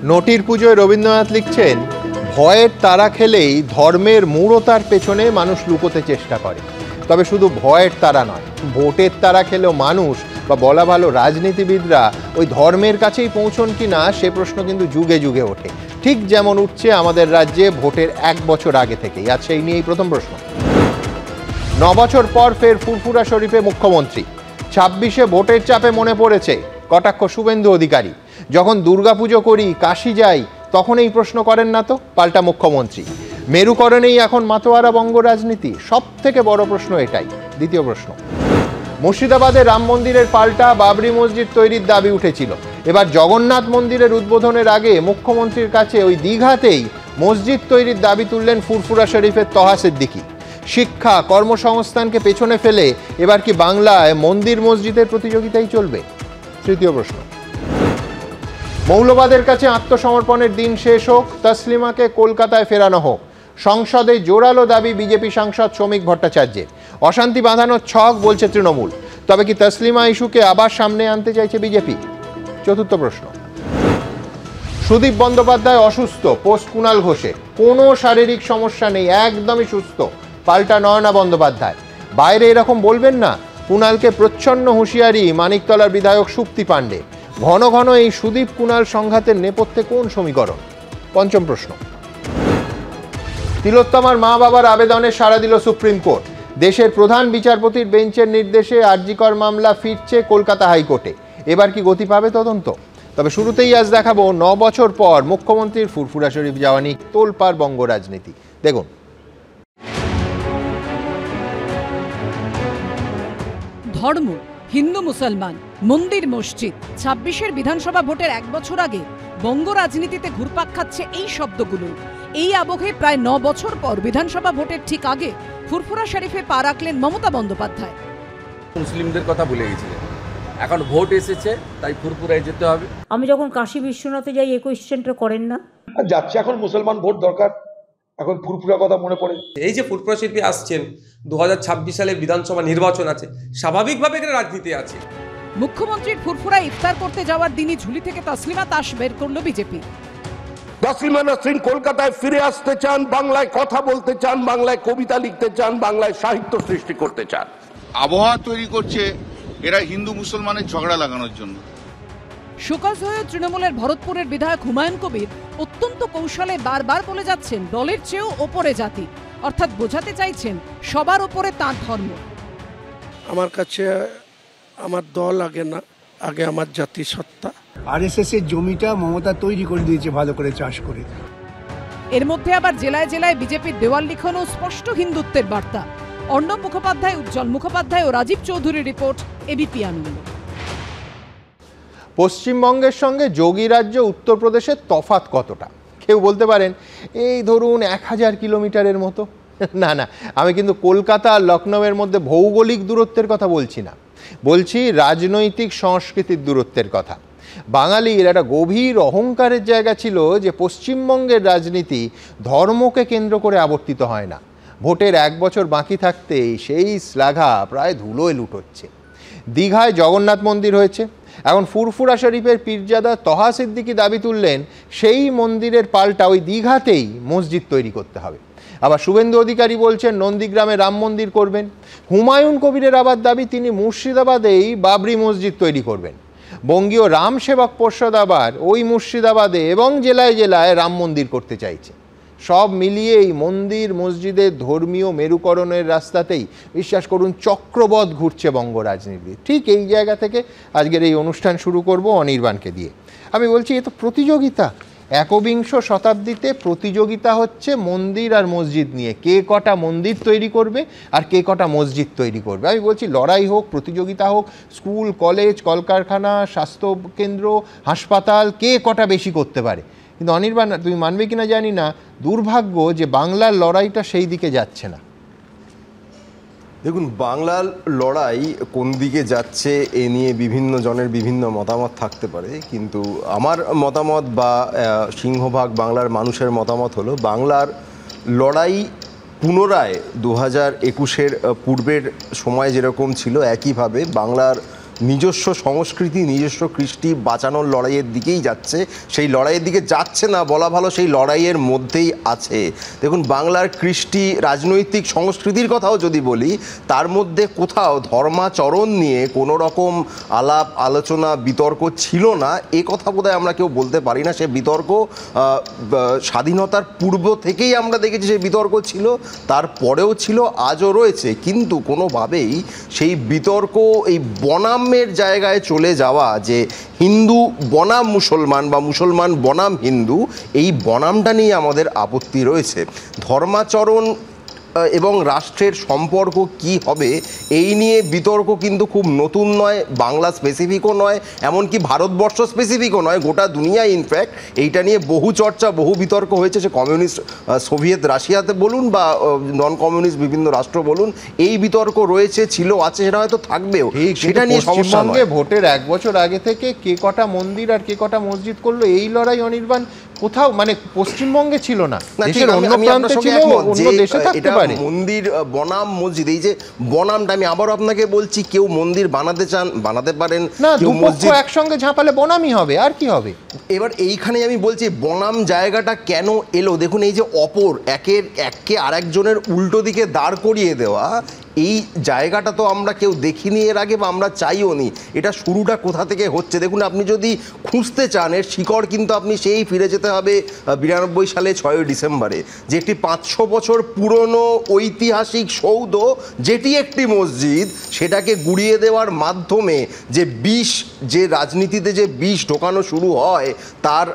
নটির পুজোয় রবীন্দ্রনাথ লিখছেন, ভয়ের তারা খেলেই ধর্মের মূঢ়তার পেছনে মানুষ লুকোতে চেষ্টা করে। তবে শুধু ভয়ের তারা নয়, ভোটের তারা খেলেও মানুষ বা বলা ভালো রাজনীতিবিদরা ওই ধর্মের কাছেই পৌঁছন কি না সে প্রশ্ন কিন্তু যুগে যুগে ওঠে, ঠিক যেমন উঠছে আমাদের রাজ্যে ভোটের 1 বছর আগে থেকেই। আজ সেই নিয়েই প্রথম প্রশ্ন। 9 বছর পর ফের ফুরফুরা শরীফে মুখ্যমন্ত্রী। 26-এ ভোটের চাপে মনে পড়েছে, কটাক্ষ শুভেন্দু অধিকারী। যখন দুর্গাপুজো করি, কাশি যাই, তখন এই প্রশ্ন করেন না তো, পাল্টা মুখ্যমন্ত্রী। মেরুকরণেই এখন মাতোয়ারা বঙ্গ রাজনীতি? সব থেকে বড় প্রশ্ন এটাই। দ্বিতীয় প্রশ্ন, মুর্শিদাবাদে রাম মন্দিরের পাল্টা বাবরি মসজিদ তৈরির দাবি উঠেছিল। এবার জগন্নাথ মন্দিরের উদ্বোধনের আগে মুখ্যমন্ত্রীর কাছে ওই দীঘাতেই মসজিদ তৈরির দাবি তুললেন ফুরফুরা শরীফের তহা সিদ্দিকী। শিক্ষা, কর্মসংস্থানকে পেছনে ফেলে এবার কি বাংলায় মন্দির মসজিদের প্রতিযোগিতাই চলবে? তৃতীয় প্রশ্ন, মৌলবাদের কাছে আত্মসমর্পণের দিন শেষ হোক, তসলিমাকে কলকাতায় ফেরানো হোক। সংসদে জোরালো দাবি বিজেপি সাংসদ শ্রমিক ভট্টাচার্যের। অশান্তি বাঁধানোর ছক বলছে তৃণমূল। তবে কি তসলিমা ইস্যুকে আবার সামনে আনতে চাইছে বিজেপি? চতুর্থ প্রশ্ন, সুদীপ বন্দ্যোপাধ্যায় অসুস্থ, পোস্ট কুণাল ঘোষে। কোনো শারীরিক সমস্যা নেই, একদমই সুস্থ, পাল্টা নয়না বন্দ্যোপাধ্যায়। বাইরে এরকম বলবেন না। কুণালকে প্রচ্ছন্ন হুঁশিয়ারি মানিকতলার বিধায়ক সুপ্তি পাণ্ডে। ঘন ঘন এই সুদীপ কুণাল সংঘাতের নেপথ্যে কোন সমীকরণ? পঞ্চম প্রশ্ন, তিলোত্তমার মা বাবার আবেদনে সাড়া দিল সুপ্রিম কোর্ট। দেশের প্রধান বিচারপতির বেঞ্চের নির্দেশে আরজিকর মামলা ফিরছে কলকাতা হাইকোর্টে। এবার কি গতি পাবে তদন্ত? তবে শুরুতেই আজ দেখাবো 9 বছর পর মুখ্যমন্ত্রীর ফুরফুরা শরীফ যাওয়া নিয়ে তোলপাড় বঙ্গ রাজনীতি। দেখুন, ধর্ম, হিন্দু মুসলমান, মন্দির মসজিদ, 26-এর বিধানসভা ভোটের 1 বছর আগে বঙ্গ রাজনীতিতে ঘুরপাক খাচ্ছে এই শব্দগুলো। এই আবহে প্রায় 9 বছর পর বিধানসভা ভোটের ঠিক আগে ফুরফুরা শরীফে পা রাখলেন মমতা বন্দ্যোপাধ্যায়। মুসলিমদের কথা ভুলে গেছিলেন, এখন ভোট এসেছে তাই ফুরফুরায় যেতে হবে। আমি যখন কাশী বিশ্বনাথে যাই এই কোয়েশ্চেনটা করেন না। যাচ্ছে, এখন মুসলমান ভোট দরকার, এখন ফুরফুরা কথা মনে পড়ে। এই যে ফুরফুরা শরীফে আসছেন, 2026 সালে বিধানসভা নির্বাচন আছে, স্বাভাবিকভাবে এখানে রাজনীতি আছে। মুখ্যমন্ত্রীর ফুরফুরায় ইফতার করতে যাওয়ার দিনই ঝুলি থেকে তসলিমা তাস বের করল বিজেপি। তসলিমা নাসরিন কলকাতায় ফিরে আসতে চান, বাংলায় কথা বলতে চান, বাংলায় কবিতা লিখতে চান, বাংলায় সাহিত্য সৃষ্টি করতে চান। আবহাওয়া তৈরি করছে এরা হিন্দু মুসলমানের ঝগড়া লাগানোর জন্য। শোকজ হয়ে তৃণমূলের ভরতপুরের বিধায়ক হুমায়ুন কবির অত্যন্ত কৌশলে বারবার বলে যাচ্ছেন দলের চেয়েও ওপরে জাতি, অর্থাৎ বোঝাতে চাইছেন সবার ওপরে তাঁর ধর্ম। আমার কাছে আমার দল আগে না, আগে আমার জাতি সত্তা। আরএসএস এর জমিটা মমতা তৈরি করে দিয়েছে ভালো করে চাষ করে। এর মধ্যে আবার জেলায় জেলায় বিজেপির দেওয়াল লিখন ও স্পষ্ট হিন্দুত্বের বার্তা। অর্ণব মুখোপাধ্যায়, উজ্জ্বল মুখোপাধ্যায় ও রাজীব চৌধুরীর রিপোর্ট, এবিপি আনন্দ। পশ্চিমবঙ্গের সঙ্গে যোগী রাজ্য উত্তরপ্রদেশের তফাৎ কতটা? কেউ বলতে পারেন এই ধরুন 1000 কিলোমিটারের মতো। না না, আমি কিন্তু কলকাতা আর লখনউয়ের মধ্যে ভৌগোলিক দূরত্বের কথা বলছি না, বলছি রাজনৈতিক সংস্কৃতির দূরত্বের কথা। বাঙালির একটা গভীর অহংকারের জায়গা ছিল যে পশ্চিমবঙ্গের রাজনীতি ধর্মকে কেন্দ্র করে আবর্তিত হয় না। ভোটের 1 বছর বাকি থাকতেই সেই শ্লাঘা প্রায় ধুলোয় লুটোচ্ছে। দীঘায় জগন্নাথ মন্দির হয়েছে, এখন ফুরফুরা শরীফের পীরজাদা তহা সিদ্দিকী দাবি তুললেন সেই মন্দিরের পাল্টা ওই দীঘাতেই মসজিদ তৈরি করতে হবে। আবার শুভেন্দু অধিকারী বলছেন নন্দীগ্রামে রাম মন্দির করবেন। হুমায়ুন কবিরের আবার দাবি তিনি মুর্শিদাবাদেই বাবরি মসজিদ তৈরি করবেন। বঙ্গীয় রাম সেবক পর্ষদ আবার ওই মুর্শিদাবাদে এবং জেলায় জেলায় রাম মন্দির করতে চাইছে। সব মিলিয়ে এই মন্দির মসজিদের ধর্মীয় মেরুকরণের রাস্তাতেই বিশ্বাস করুন চক্রবৎ ঘুরছে বঙ্গ রাজনীতি। ঠিক এই জায়গা থেকে আজকের এই অনুষ্ঠান শুরু করব অনির্বাণকে দিয়ে। আমি বলছি এ তো প্রতিযোগিতা। 21 শতাব্দীতে প্রতিযোগিতা হচ্ছে মন্দির আর মসজিদ নিয়ে, কে কটা মন্দির তৈরি করবে আর কে কটা মসজিদ তৈরি করবে। আমি বলছি লড়াই হোক, প্রতিযোগিতা হোক, স্কুল, কলেজ, কলকারখানা, স্বাস্থ্যকেন্দ্র, হাসপাতাল, কে কটা বেশি করতে পারে। কিন্তু অনির্বাণ, তুমি মানবে কিনা জানি না, দুর্ভাগ্য যে বাংলার লড়াইটা সেই দিকে যাচ্ছে না। দেখুন, বাংলার লড়াই কোন দিকে যাচ্ছে এ নিয়ে বিভিন্ন জনের বিভিন্ন মতামত থাকতে পারে, কিন্তু আমার মতামত বা সিংহভাগ বাংলার মানুষের মতামত হলো বাংলার লড়াই পুনরায় 2021-এর পূর্বের সময় যেরকম ছিল একইভাবে বাংলার নিজস্ব সংস্কৃতি নিজস্ব কৃষ্টি বাঁচানোর লড়াইয়ের দিকেই যাচ্ছে। সেই লড়াইয়ের দিকে যাচ্ছে না বলা ভালো, সেই লড়াইয়ের মধ্যেই আছে। দেখুন, বাংলার কৃষ্টি রাজনৈতিক সংস্কৃতির কথাও যদি বলি, তার মধ্যে কোথাও ধর্মাচরণ নিয়ে কোনো রকম আলাপ আলোচনা বিতর্ক ছিল না, এ কথা বোধহয় আমরা কেউ বলতে পারি না। সে বিতর্ক স্বাধীনতার পূর্ব থেকেই আমরা দেখেছি, সেই বিতর্ক ছিল, তারপরেও ছিল, আজও রয়েছে। কিন্তু কোনোভাবেই সেই বিতর্ক এই বনামের জায়গায় চলে যাওয়া, যে হিন্দু বনাম মুসলমান বা মুসলমান বনাম হিন্দু, এই বনামটা নিয়ে আমাদের আপত্তি রয়েছে। ধর্মাচরণ এবং রাষ্ট্রের সম্পর্ক কি হবে এই নিয়ে বিতর্ক কিন্তু খুব নতুন নয়, বাংলা স্পেসিফিকও নয়, এমনকি ভারতবর্ষ স্পেসিফিকও নয়, গোটা দুনিয়ায় ইনফ্যাক্ট এইটা নিয়ে বহু চর্চা বহু বিতর্ক হয়েছে। সে কমিউনিস্ট সোভিয়েত রাশিয়াতে বলুন বা নন কমিউনিস্ট বিভিন্ন রাষ্ট্র বলুন, এই বিতর্ক রয়েছে, ছিল, আছে, সেটা হয়তো থাকবেও। সেটা নিয়ে পশ্চিমবঙ্গে ভোটের 1 বছর আগে থেকে কে কটা মন্দির আর কে কটা মসজিদ করলো, এই লড়াই অনির্বাণ কোথাও মানে পশ্চিমবঙ্গে ছিল না, দেশের অন্য প্রান্তে ছিল, অন্য দেশে থাকতে পারে। মন্দির বনাম মসজিদ, এই যে বনামটা আমি আবারও আপনাকে বলছি, কেউ মন্দির বানাতে চান বানাতে পারেন না, দুপক্ষ একসঙ্গে ঝাঁপালে বনামই হবে, আর কি হবে। এবার এইখানে আমি বলছি বনাম জায়গাটা কেন এলো। দেখুন, এই যে অপর এককে আরেকজনের উল্টো দিকে দাঁড় করিয়ে দেওয়া, এই জায়গাটা তো আমরা কেউ দেখিনি এর আগে, বা আমরা চাইও নি। এটা শুরুটা কোথা থেকে হচ্ছে দেখুন, আপনি যদি খুঁজতে চান এর শিকড় কিন্তু আপনি সেই ফিরে যেতে হবে 92 সালে 6ই ডিসেম্বরে, যে একটি 500 বছর পুরনো ঐতিহাসিক সৌধ, যেটি একটি মসজিদ, সেটাকে গুড়িয়ে দেওয়ার মাধ্যমে যে বিষ, যে রাজনীতিতে যে বিষ ঢোকানো শুরু হয়, তার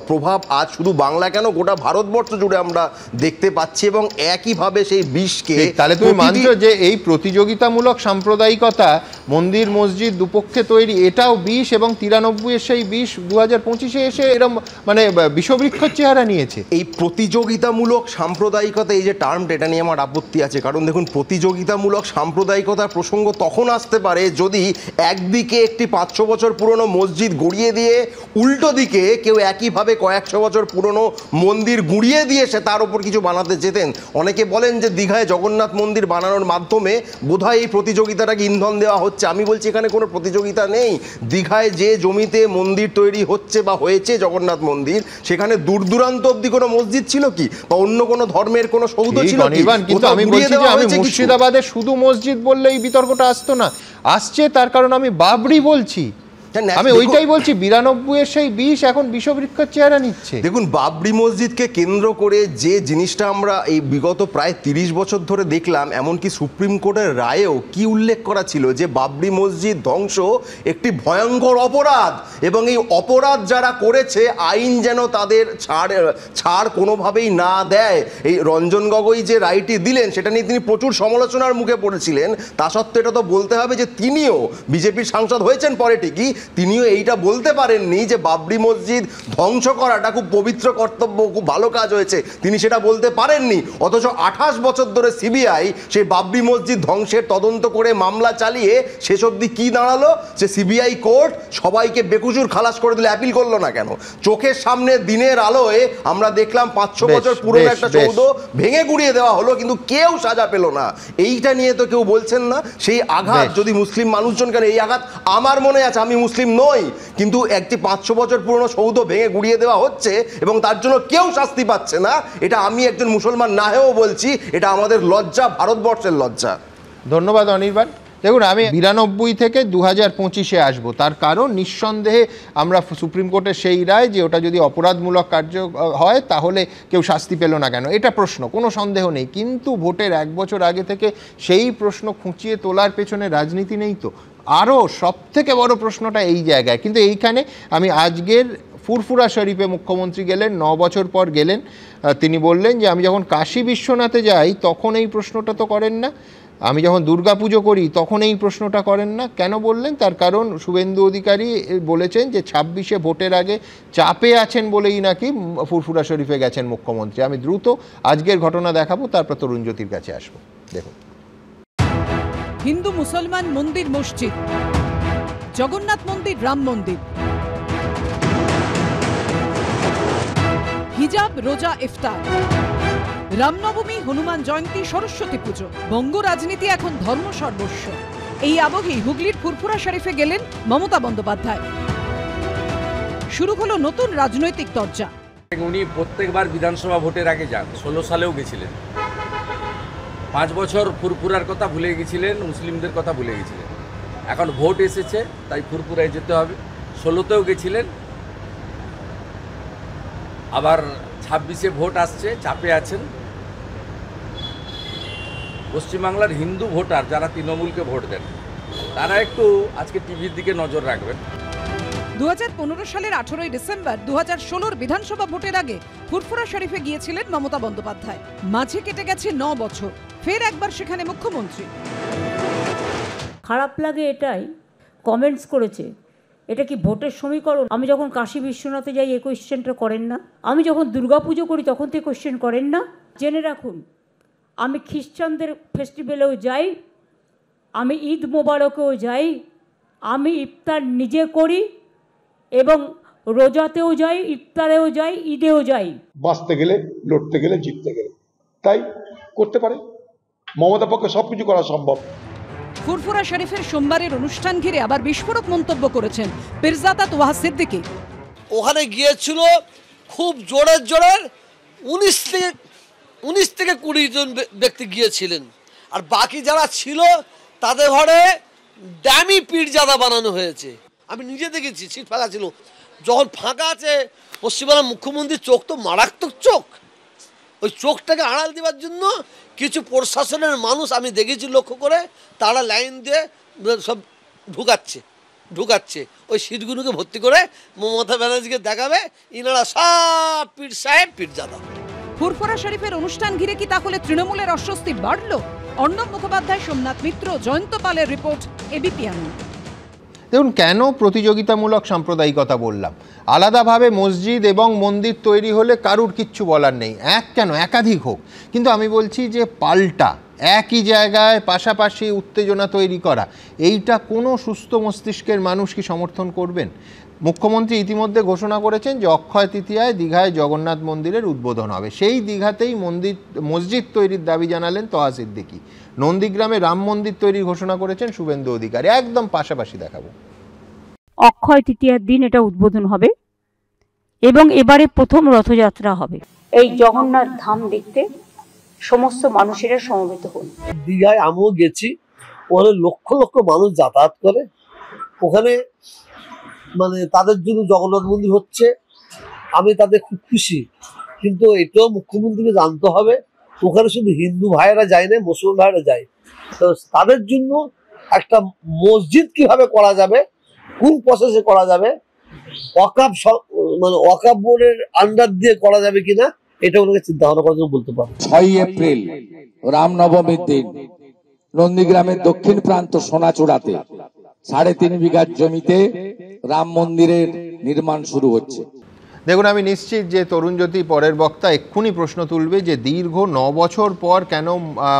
প্রভাব আজ শুধু বাংলা কেন গোটা ভারতবর্ষ জুড়ে আমরা দেখতে পাচ্ছি। এবং একইভাবে সেই বিষকে, তাহলে তুমি মানছো যে এই প্রতিযোগিতামূলক সাম্প্রদায়িকতা, মন্দির মসজিদ দুপক্ষে তৈরি, এটাও 20 এবং 93 সেই 20 2025 এসে এরকম মানে বিষবৃক্ষর চেহারা নিয়েছে। এই প্রতিযোগিতামূলক সাম্প্রদায়িকতা, এই যে টার্মটা, এটা নিয়ে আমার আপত্তি আছে। কারণ দেখুন, প্রতিযোগিতামূলক সাম্প্রদায়িকতার প্রসঙ্গ তখন আসতে পারে যদি একদিকে একটি 500 বছর পুরনো মসজিদ গড়িয়ে দিয়ে উল্টো দিকে কেউ একইভাবে কয়েকশো বছর পুরনো মন্দির গুঁড়িয়ে দিয়ে সে তার উপর কিছু বানাতে যেতেন। অনেকে বলেন যে দীঘায় জগন্নাথ মন্দির বানানোর মাধ্যমে বোধহয় এই প্রতিযোগিতাটাকে ইন্ধন দেওয়া হচ্ছে। আমি বলছি এখানে কোনো প্রতিযোগিতা নেই। দীঘায় যে জমিতে মন্দির তৈরি হচ্ছে বা হয়েছে জগন্নাথ মন্দির, সেখানে দূর দূরান্ত অব্দি কোনো মসজিদ ছিল কি, বা অন্য কোনো ধর্মের কোনো সৌধ ছিল কি? কিন্তু আমি বলছি যে আমি মুর্শিদাবাদে শুধু মসজিদ বললে এই বিতর্কটা আসতো না, আসছে, তার কারণ আমি বাবরি বলছি। আমি ওইটাই বলছি, 92 সেই 20 এখন বিষবৃক্ষের চেহারা নিচ্ছে। দেখুন, বাবরি মসজিদকে কেন্দ্র করে যে জিনিসটা আমরা এই বিগত প্রায় 30 বছর ধরে দেখলাম, এমনকি সুপ্রিম কোর্টের রায়েও কি উল্লেখ করা ছিল যে বাবরি মসজিদ ধ্বংস একটি ভয়ঙ্কর অপরাধ, এবং এই অপরাধ যারা করেছে আইন যেন তাদের ছাড় কোনোভাবেই না দেয়। এই রঞ্জন গগৈ যে রায়টি দিলেন, সেটা নিয়ে তিনি প্রচুর সমালোচনার মুখে পড়েছিলেন। তা সত্ত্বেও এটা তো বলতে হবে যে তিনিও বিজেপির সাংসদ হয়েছেন পরে ঠিকই, তিনিও এইটা বলতে পারেননি যে বাবরি মসজিদ ধ্বংস করাটা খুব পবিত্র কর্তব্য, খুব ভালো কাজ হয়েছে, তিনি সেটা বলতে পারেননি। অথচ 28 বছর ধরে সিবিআই সেই বাবরি মসজিদ ধ্বংসের তদন্ত করে মামলা চালিয়ে শেষ অবধি কি দাঁড়ালো, যে সিবিআই কোর্ট সবাইকে বেকসুর খালাস করে দিলে অ্যাপিল করলো না কেন? চোখের সামনে দিনের আলোয় আমরা দেখলাম 500 বছর পুরনো একটা সৌধ ভেঙে গুড়িয়ে দেওয়া হলো, কিন্তু কেউ সাজা পেল না। এইটা নিয়ে তো কেউ বলছেন না। সেই আঘাত যদি মুসলিম মানুষজন, কেন এই আঘাত আমার মনে আছে, আমি মুসলিম নই, কিন্তু একটি 500 বছর পুরনো সৌধ ভেঙে গুড়িয়ে দেওয়া হচ্ছে এবং তার জন্য কেউ শাস্তি পাচ্ছে না। এটা আমি একজন মুসলমান না হয়েও বলছি, এটা আমাদের লজ্জা, ভারতবর্ষের লজ্জা। ধন্যবাদ অনির্বাণ। দেখুন, আমি 92 থেকে 2025-এ আসবো, তার কারণ নিঃসন্দেহে আমরা সুপ্রিম কোর্টের সেই রায় যে ওটা যদি অপরাধমূলক কার্য হয় তাহলে কেউ শাস্তি পেল না কেন, এটা প্রশ্ন, কোনো সন্দেহ নেই। কিন্তু ভোটের 1 বছর আগে থেকে সেই প্রশ্ন খুঁচিয়ে তোলার পেছনে রাজনীতি নেই তো? আরও সবথেকে বড় প্রশ্নটা এই জায়গায়। কিন্তু এইখানে আমি আজকের ফুরফুরা শরীফে মুখ্যমন্ত্রী গেলেন, 9 বছর পর গেলেন, তিনি বললেন যে আমি যখন কাশী বিশ্বনাথে যাই তখন এই প্রশ্নটা তো করেন না, আমি যখন দুর্গাপুজো করি তখন এই প্রশ্নটা করেন না। কেন বললেন? তার কারণ শুভেন্দু অধিকারী বলেছেন যে 26-এ ভোটের আগে চাপে আছেন বলেই নাকি ফুরফুরা শরীফে গেছেন মুখ্যমন্ত্রী। আমি দ্রুত আজকের ঘটনা দেখাবো, তারপর তরুণজ্যোতির কাছে আসবো। দেখুন, হিন্দু মুসলমান মন্দির মসজিদ, জগন্নাথ মন্দির, রাম মন্দির, হিজাব, রোজা, ইফতার, রামনবমী, হনুমান জয়ন্তী, সরস্বতী পুজো, বঙ্গ রাজনীতি এখন ধর্ম সর্বস্ব। এই আবহেই হুগলির ফুরফুরা শরীফে গেলেন মমতা বন্দ্যোপাধ্যায়। শুরু হলো নতুন রাজনৈতিক চর্চা। উনি প্রত্যেকবার বিধানসভা ভোটের আগে যান, 16 সালেও গেছিলেন। 5 বছর ফুরফুরার কথা ভুলে গেছিলেন, মুসলিমদের কথা ভুলে গেছিলেন। এখন ভোট এসেছে, তাই ফুরফুরায় যেতে হবে। 16তেও গেছিলেন, আবার 26-এ ভোট আসছে, চাপে আছেন। পশ্চিমবাংলার হিন্দু ভোটার যারা তৃণমূলকে ভোট দেন, তারা একটু আজকে টিভির দিকে নজর রাখবেন। 2015 সালের 18ই ডিসেম্বর 2016 বিধানসভা ভোটের আগে ফুরফুরা শরীফে গিয়েছিলেন মমতা বন্দ্যোপাধ্যায়। মাঝে কেটে গেছে 9 বছর, ফের একবার সেখানে মুখ্যমন্ত্রী। খারাপ লাগে এটাই, কমেন্টস করেছে এটা কি ভোটের সমীকরণ? আমি যখন কাশী বিশ্বনাথে যাই এই কোয়েশ্চেনটা করেন না? আমি যখন দুর্গাপুজো করি তখন তো কোয়েশ্চেন করেন না? জেনে রাখুন, আমি খ্রিস্টানদের ফেস্টিভ্যালেও যাই, আমি ঈদ মোবারকেও যাই, আমি ইফতার নিজে করি এবং রোজাতেও যাই, ইফতারেও যাই, ঈদেও যাই। বাঁচতে গেলে, লড়তে গেলে, জিততে গেলে, তাই করতে পারে। মমতার পক্ষে সবকিছু করা সম্ভব। ফুরফুরা শরীফের সোমবারের অনুষ্ঠান ঘিরে আবার বিস্ফোরক মন্তব্য করেছেন পীরজাদা তোহা সিদ্দিকী। ওখানে গিয়েছিল খুব জোরের 19 থেকে 20 জন ব্যক্তি গিয়েছিলেন, আর বাকি যারা ছিল তাদের ঘরে ড্যামি পীরজাদা বানানো হয়েছে। আমি নিজে দেখেছি, সিট ফাঁকা ছিল। যখন ফাঁকা আছে, পশ্চিমবাংলার মুখ্যমন্ত্রীর চোখ তো মারাত্মক চোখ, ওই চোখটাকে আড়াল দেওয়ার জন্য কিছু প্রশাসনের মানুষ আমি দেখেছি লক্ষ্য করে, তারা লাইন দিয়ে সব ঢুকাচ্ছে ওই সিটগুলোকে ভর্তি করে মমতা ব্যানার্জিকে দেখাবে ইনারা সব পীর সাহেব পীরজাদা। ফুরফুরা শরীফের অনুষ্ঠান ঘিরে কি তাহলে তৃণমূলের অস্বস্তি বাড়ল? অর্ণব মুখোপাধ্যায়, সোমনাথ মিত্র, জয়ন্ত পালের রিপোর্ট, এবিপি আনন্দ। দেখুন, কেন প্রতিযোগিতামূলক সাম্প্রদায়িকতা বললাম। আলাদাভাবে মসজিদ এবং মন্দির তৈরি হলে কারুর কিচ্ছু বলার নেই, কেন একাধিক হোক। কিন্তু আমি বলছি যে পাল্টা একই জায়গায় পাশাপাশি উত্তেজনা তৈরি করা, এইটা কোনো সুস্থ মস্তিষ্কের মানুষ কি সমর্থন করবেন? মুখ্যমন্ত্রী ইতিমধ্যে ঘোষণা করেছেন যে অক্ষয় তৃতীয়ায় দীঘায় জগন্নাথ মন্দিরের উদ্বোধন হবে। সেই দীঘাতেই মসজিদ তৈরির দাবি জানালেন তোহা সিদ্দিকী। নন্দীগ্রামে রাম মন্দির তৈরির ঘোষণা করেছেন শুভেন্দু অধিকারী। একদম পাশাপাশি দেখাবো। অক্ষয় তৃতীয়ার দিন এটা উদ্বোধন হবে এবং এবারে প্রথম রথযাত্রা হবে। এই জগন্নাথ ধাম দেখতে সমস্ত মানুষেরা সমবেত হন। দীঘায় আমিও গেছি, ওখানে লক্ষ লক্ষ মানুষ যাতায়াত করে। ওখানে মানে তাদের জন্য জগন্নাথ মন্দির হচ্ছে, আমি তাদের খুব খুশি। কিন্তু এটাও মুখ্যমন্ত্রীকে জানতে হবে, ওখানে শুধু হিন্দু ভাইয়েরা যায় না, মুসলমান ভাইয়েরা যায়। তো তাদের জন্য একটা মসজিদ কিভাবে করা যাবে, কোন প্রসেসে করা যাবে, ওয়াকফ বোর্ডের আন্ডার দিয়ে করা যাবে কিনা, এটা ওনাকে চিন্তা ভাবনা করার জন্য বলতে পারবো। 6 এপ্রিল রামনবমীর দিন নন্দীগ্রামের দক্ষিণ প্রান্ত সোনাচূড়াতে 3.5 বিঘার জমিতে রাম মন্দিরের নির্মাণ শুরু হচ্ছে। দেখুন, আমি নিশ্চিত যে তরুণজ্যোতি পরের বক্তা এক্ষুনি প্রশ্ন তুলবে যে দীর্ঘ 9 বছর পর কেন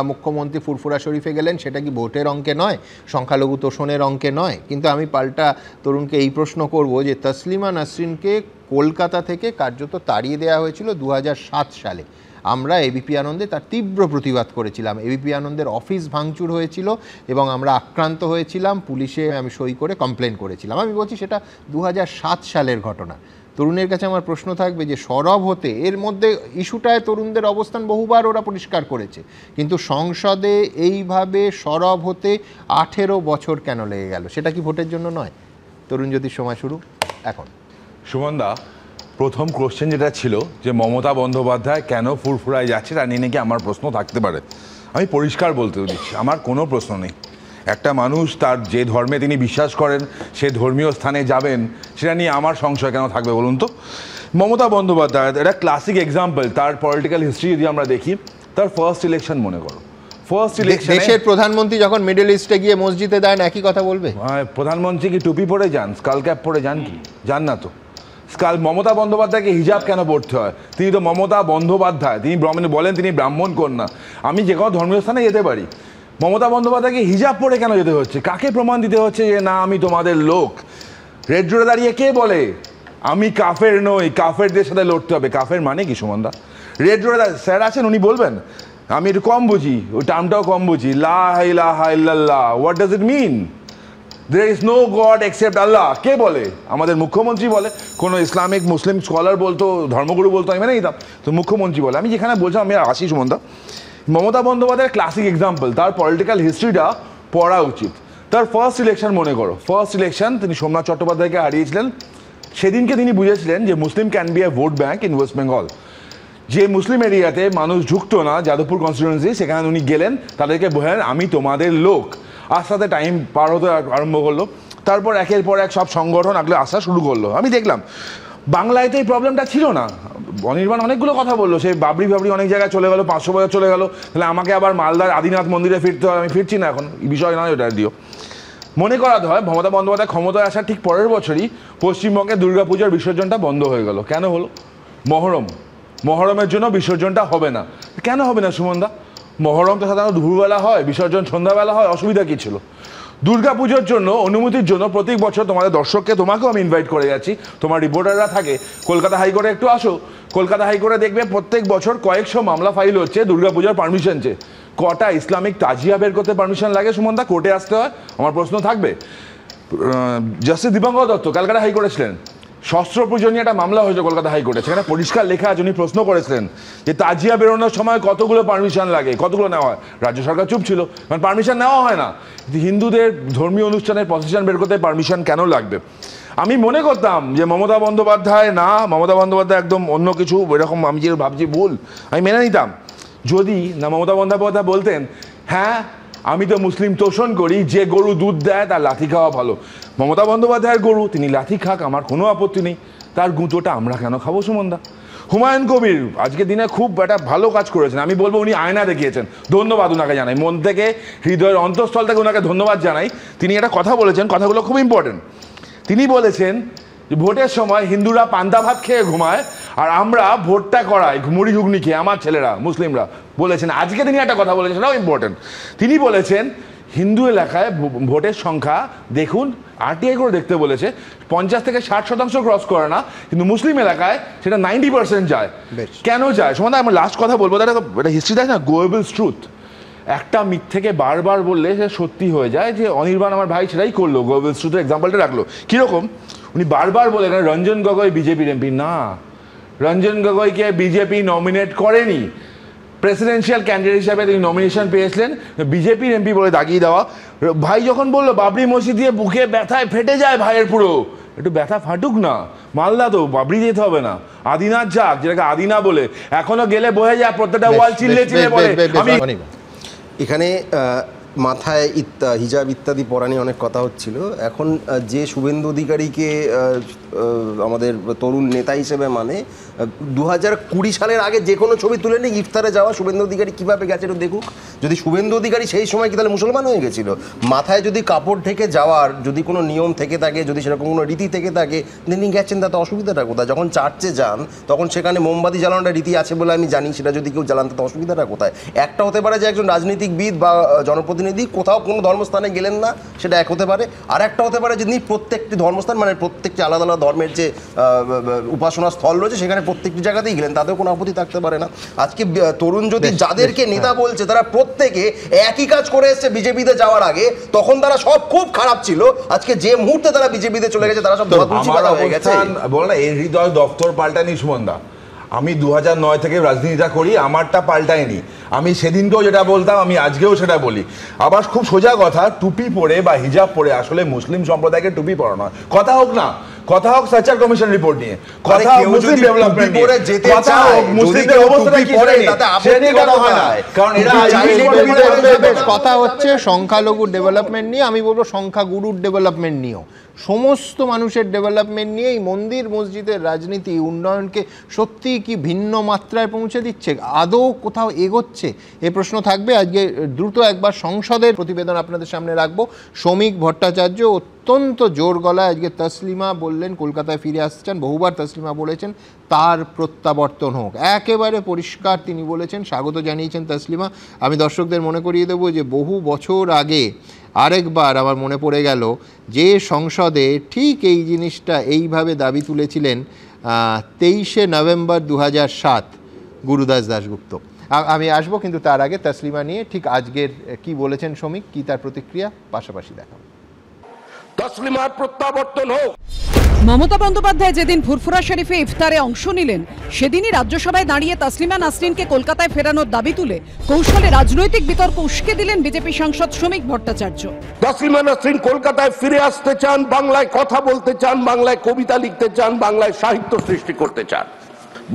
মুখ্যমন্ত্রী ফুরফুরা শরীফে গেলেন, সেটা কি ভোটের অঙ্কে নয়, সংখ্যালঘু তোষণের অঙ্কে নয়? কিন্তু আমি পাল্টা তরুণকে এই প্রশ্ন করব যে তসলিমা নাসরিনকে কলকাতা থেকে কার্যত তাড়িয়ে দেওয়া হয়েছিল 2007 সালে। আমরা এবিপি আনন্দে তার তীব্র প্রতিবাদ করেছিলাম। এবিপি আনন্দের অফিস ভাঙচুর হয়েছিল এবং আমরা আক্রান্ত হয়েছিলাম, পুলিশে আমি সই করে কমপ্লেন করেছিলাম। আমি বলছি সেটা 2007 সালের ঘটনা। তরুণের কাছে আমার প্রশ্ন থাকবে যে সরব হতে, এর মধ্যে ইস্যুটায় তরুণদের অবস্থান বহুবার ওরা পরিষ্কার করেছে, কিন্তু সংসদে এইভাবে সরব হতে 18 বছর কেন লেগে গেল? সেটা কি ভোটের জন্য নয়? তরুণজ্যোতির সময় শুরু এখন। সুমনদা, প্রথম কোশ্চেন যেটা ছিল যে মমতা বন্দ্যোপাধ্যায় কেন ফুরফুরায় যাচ্ছে, তা নিয়ে নাকি আমার প্রশ্ন থাকতে পারে। আমি পরিষ্কার বলতে দিচ্ছি, আমার কোনো প্রশ্ন নেই। একটা মানুষ তার যে ধর্মে তিনি বিশ্বাস করেন, সে ধর্মীয় স্থানে যাবেন, সেটা নিয়ে আমার সংশয় কেন থাকবে বলুন তো? মমতা বন্দ্যোপাধ্যায় এটা ক্লাসিক এক্সাম্পল। তার পলিটিক্যাল হিস্ট্রি যদি আমরা দেখি, তার ফার্স্ট ইলেকশন মনে করো, ফার্স্ট ইলেকশন দেশের প্রধানমন্ত্রী যখন মিডল ইস্টে গিয়ে মসজিদে দেন, একই কথা বলবে? প্রধানমন্ত্রী কি টুপি পরে যান, স্কাল ক্যাপ পরে যান? কি যান না তো। মমতা বন্দ্যোপাধ্যায়কে হিজাব কেন পড়তে হয়? তিনি তো মমতা বন্দ্যোপাধ্যায়, তিনি বলেন তিনি ব্রাহ্মণ কন্যা। আমি যে কোনো ধর্মীয় স্থানে যেতে পারি, মমতা বন্দ্যোপাধ্যায়কে হিজাব পরে কেন যেতে হচ্ছে? কাকে প্রমাণ দিতে হচ্ছে যে না আমি তোমাদের লোক? রেড রোডে দাঁড়িয়ে কে বলে আমি কাফের নই, কাফেরদের সাথে লড়তে হবে? কাফের মানে কি সুমনদা? রেড রোডে স্যার আছেন, উনি বলবেন আমি একটু কম বুঝি, ওই টার্মটাও কম বুঝি। লা ইলাহা ইল্লাল্লাহ, what does it mean? There is no god except Allah. কে বলে? আমাদের মুখ্যমন্ত্রী বলে। কোনো ইসলামিক মুসলিম স্কলার বলতো, ধর্মগুরু বলতো, আমি মেনে নিতাম। তো মুখ্যমন্ত্রী বলে। আমি যেখানে বলছিলাম, আমি আসি সুমনদা, মমতা বন্দ্যোপাধ্যায়ের ক্লাসিক এক্সাম্পল, তার পলিটিক্যাল হিস্ট্রিটা পড়া উচিত। তার ফার্স্ট ইলেকশন মনে করো, ফার্স্ট ইলেকশন তিনি সোমনাথ চট্টোপাধ্যায়কে হারিয়েছিলেন। সেদিনকে তিনি বুঝেছিলেন যে Muslim can be a vote bank in West Bengal. যে মুসলিম এরিয়াতে মানুষ ঝুঁকতো না, যাদবপুর কনস্টিটুয়েন্সি, সেখানে উনি গেলেন, তাদেরকে বললেন আমি তোমাদের লোক। আস্তে আস্তে টাইম পার হতে আরম্ভ করলো। তারপর একের পর এক সব সংগঠন আগলে আসা শুরু করলো। আমি দেখলাম বাংলায় তো এই প্রবলেমটা ছিল না। অনির্বাণ অনেকগুলো কথা বললো, সেই বাবরি অনেক জায়গায় চলে গেলো, 500 বছর চলে গেলো, তাহলে আমাকে আবার মালদার আদিনাথ মন্দিরে ফিরতে হয়। আমি ফিরছি না, এখন বিষয় নয় ওটা দিও। মনে করাতে হয় মমতা বন্দ্যোপাধ্যায় ক্ষমতায় আসার ঠিক পরের বছরই পশ্চিমবঙ্গে দুর্গাপূজার বিসর্জনটা বন্ধ হয়ে গেল। কেন হলো? মহরমের জন্য বিসর্জনটা হবে না। কেন হবে না সুমনদা? মহরম তো সাধারণত দুপুরবেলা হয়, বিসর্জন সন্ধ্যাবেলা হয়, অসুবিধা কী ছিল? দুর্গাপুজোর জন্য অনুমতির জন্য প্রতি বছর তোমাদের দর্শককে, তোমাকেও আমি ইনভাইট করে যাচ্ছি, তোমার রিপোর্টাররা থাকে, কলকাতা হাইকোর্টে একটু আসো। কলকাতা হাইকোর্টে দেখবে প্রত্যেক বছর কয়েকশো মামলা ফাইল হচ্ছে দুর্গাপূজার পারমিশন চেয়ে। কটা ইসলামিক তাজিয়া বের করতে পারমিশন লাগে সুমনদা? কোর্টে আসতে হয়। আমার প্রশ্ন থাকবে, জাস্টিস দীপঙ্কর দত্ত ক্যালকাটা হাইকোর্টে ছিলেন, শস্ত্র পুজো নিয়ে একটা মামলা হয়েছে কলকাতা হাইকোর্টে, সেখানে পরিষ্কার লেখা আছে, উনি প্রশ্ন করেছিলেন যে তাজিয়া বেরোনোর সময় কতগুলো পারমিশন লাগে, কতগুলো নেওয়া হয়। রাজ্য সরকার চুপ ছিল, কারণ পারমিশন নেওয়া হয় না। হিন্দুদের ধর্মীয় অনুষ্ঠানের প্রসেশন বের করতে পারমিশন কেন লাগবে? আমি মনে করতাম যে মমতা বন্দ্যোপাধ্যায় একদম অন্য কিছু, এরকম আমি যে ভাবছি ভুল, আমি মেনে নিতাম যদি না মমতা বন্দ্যোপাধ্যায় বলতেন হ্যাঁ আমি তো মুসলিম তোষণ করি, যে গরু দুধ দেয় তার লাথি খাওয়া ভালো। মমতা বন্দ্যোপাধ্যায়ের গরু, তিনি লাথি খাক, আমার কোনো আপত্তি নেই। তার গুঁতোটা আমরা কেন খাবো সুমনদা? হুমায়ুন কবির আজকের দিনে খুব একটা ভালো কাজ করেছেন, আমি বলবো উনি আয়না দেখিয়েছেন, ধন্যবাদ ওনাকে জানাই, মন থেকে হৃদয়ের অন্তঃস্থল থেকে ওনাকে ধন্যবাদ জানাই। তিনি একটা কথা বলেছেন, কথাগুলো খুব ইম্পর্টেন্ট। তিনি বলেছেন যে ভোটের সময় হিন্দুরা পান্তা ভাত খেয়ে ঘুমায় আর আমরা ভোটটা করাই মুড়ি ঘুগনি খেয়ে, আমার ছেলেরা মুসলিমরা। বলেছেন আজকে তিনি একটা কথা বলেছেন, সেটাও ইম্পর্টেন্ট। তিনি বলেছেন হিন্দু এলাকায় ভোটের সংখ্যা দেখুন, আরটিআই করে দেখতে বলেছে, 50 থেকে 60% ক্রস করে না, কিন্তু মুসলিম এলাকায় সেটা 90% যায়। কেন যায় সমাধান? আমরা লাস্ট কথা বলবো, এটা হিস্ট্রি দেয় না, গোয়েবলস ট্রুথ। একটা মিথ্যেকে বারবার বললে সে সত্যি হয়ে যায়। যে অনির্বাণ আমার ভাই সেটাই করলো, গোয়েবলস ট্রুথের এক্সাম্পলটা রাখলো। কীরকম? উনি বারবার বলে রঞ্জন গগৈ বিজেপির এমপি না, রঞ্জন গগৈকে বিজেপি নমিনেট করেনি, প্রেসিডেন্সিয়াল ক্যান্ডিডেট হিসাবে তিনি নমিনেশন পেয়েছিলেন, বিজেপির এমপি বলে দাগিয়ে দেওয়া। ভাই যখন বললো বাবরি মসজিদে বুকে ব্যথায় ফেটে যায় ভাইয়ের, পুরো একটু ব্যথা ফাটুক না, মালদা তো বাবরি যেতে হবে না, আদিনাথ যাক, যেটাকে আদিনা বলে এখনো গেলে বয়ে যায়, প্রত্যেকটা ওয়াল চিল্লে চিল্লে বলে। আমি এখানে মাথায় হিজাব ইত্যাদি পরা নিয়ে অনেক কথা হচ্ছিল। এখন যে শুভেন্দু অধিকারীকে আমাদের তরুণ নেতা হিসেবে মানে 2020 সালের আগে যে কোনো ছবি তুলে নিয়ে ইফতারে যাওয়া শুভেন্দু অধিকারী কীভাবে গেছে একটু দেখুক। যদি শুভেন্দু অধিকারী সেই সময় কি তাহলে মুসলমান হয়ে গেছিল? মাথায় যদি কাপড় ঢেকে যাওয়ার যদি কোনো নিয়ম থেকে থাকে, যদি সেরকম কোনো রীতি থেকে থাকে, তিনি গেছেন, তাতে অসুবিধাটা কোথায়? যখন চার্চে যান তখন সেখানে মোমবাতি জ্বালানোটা রীতি আছে বলে আমি জানি, সেটা যদি কেউ জ্বালান তাতে অসুবিধাটা কোথায়? একটা হতে পারে যে একজন রাজনীতিকবিদ বা জনপ্রতিনিধি কোথাও কোনো ধর্মস্থানে গেলেন না, সেটা এক হতে পারে। আর একটা হতে পারে যদি প্রত্যেকটি ধর্মস্থান মানে প্রত্যেকটি আলাদা আলাদা ধর্মের যে উপাসনা স্থল রয়েছে সেখানে প্রত্যেকটি জায়গাতেই গেলেন, তাতেও কোনো আপত্তি থাকতে পারে না। আজকে তরুণ যদি যাদেরকে নেতা বলছে তারা প্রত্যেকে একই কাজ করে এসছে বিজেপিতে যাওয়ার আগে, তখন তারা সব খুব খারাপ ছিল, আজকে যে মুহূর্তে তারা বিজেপিতে চলে গেছে তারা সব হয়ে গেছে। বল না এই হৃদয় দপ্তর পাল্টানি সুমনদা, আমি 2009 থেকে রাজনীতিটা করি, আমারটা পাল্টায়নি। আমি সেদিনকেও যেটা বলতাম আমি আজকেও সেটা বলি। আবার খুব সোজা কথা, টুপি পরে বা হিজাব পরে আসলে মুসলিম সম্প্রদায়কে টুপি পরানো হয়। কথা হোক না, কথা হোক সার্চার কমিশন রিপোর্ট নিয়ে, কথা হোক মুসলিম ডেভেলপমেন্ট নিয়ে, কথা হোক মুসলিমদের অবস্থাটা কি করে সেটা নিয়ে কথা হয় না, কারণ এরা কথা হচ্ছে সংখ্যালঘু ডেভেলপমেন্ট নিয়ে। আমি বলবো সংখ্যাগুরুর ডেভেলপমেন্ট নিয়েও, সমস্ত মানুষের ডেভেলপমেন্ট নিয়ে এই মন্দির মসজিদের রাজনীতি উন্নয়নকে সত্যি কি ভিন্ন মাত্রায় পৌঁছে দিচ্ছে, আদৌ কোথাও এগোচ্ছে, এ প্রশ্ন থাকবে। আজকে দ্রুত একবার সংসদের প্রতিবেদন আপনাদের সামনে রাখবো। শ্রমিক ভট্টাচার্য অত্যন্ত জোর গলায় আজকে তসলিমা বললেন কলকাতায় ফিরে আসছেন, বহুবার তসলিমা বলেছেন তার প্রত্যাবর্তন হোক, একেবারে পরিষ্কার তিনি বলেছেন, স্বাগত জানিয়েছেন তসলিমা। আমি দর্শকদের মনে করিয়ে দেবো যে বহু বছর আগে আরেকবার আমার মনে পড়ে গেল যে সংসদে ঠিক এই জিনিসটা এইভাবে দাবি তুলেছিলেন 23শে নভেম্বর 2007 গুরুদাস দাশগুপ্ত। আমি আসবো, কিন্তু তার আগে তসলিমা নিয়ে ঠিক আজকের কি বলেছেন শ্রমিক, কি তার প্রতিক্রিয়া পাশাপাশি দেখাবো। তসলিমার প্রত্যাবর্তন হোক। মমতা বন্দ্যোপাধ্যায় যেদিন ফুরফুরা শরীফে ইফতারে অংশ নিলেন, সেদিনই রাজ্যসভায় দাঁড়িয়ে তসলিমা নাসরিনকে কলকাতায় ফেরানোর দাবি তুলে কৌশলে রাজনৈতিক বিতর্ক উস্কে দিলেন বিজেপি সাংসদ শ্রমিক ভট্টাচার্য। তসলিমা নাসরিন কলকাতায় ফিরে আসতে চান, বাংলায় কথা বলতে চান, বাংলায় কবিতা লিখতে চান, বাংলায় সাহিত্য সৃষ্টি করতে চান।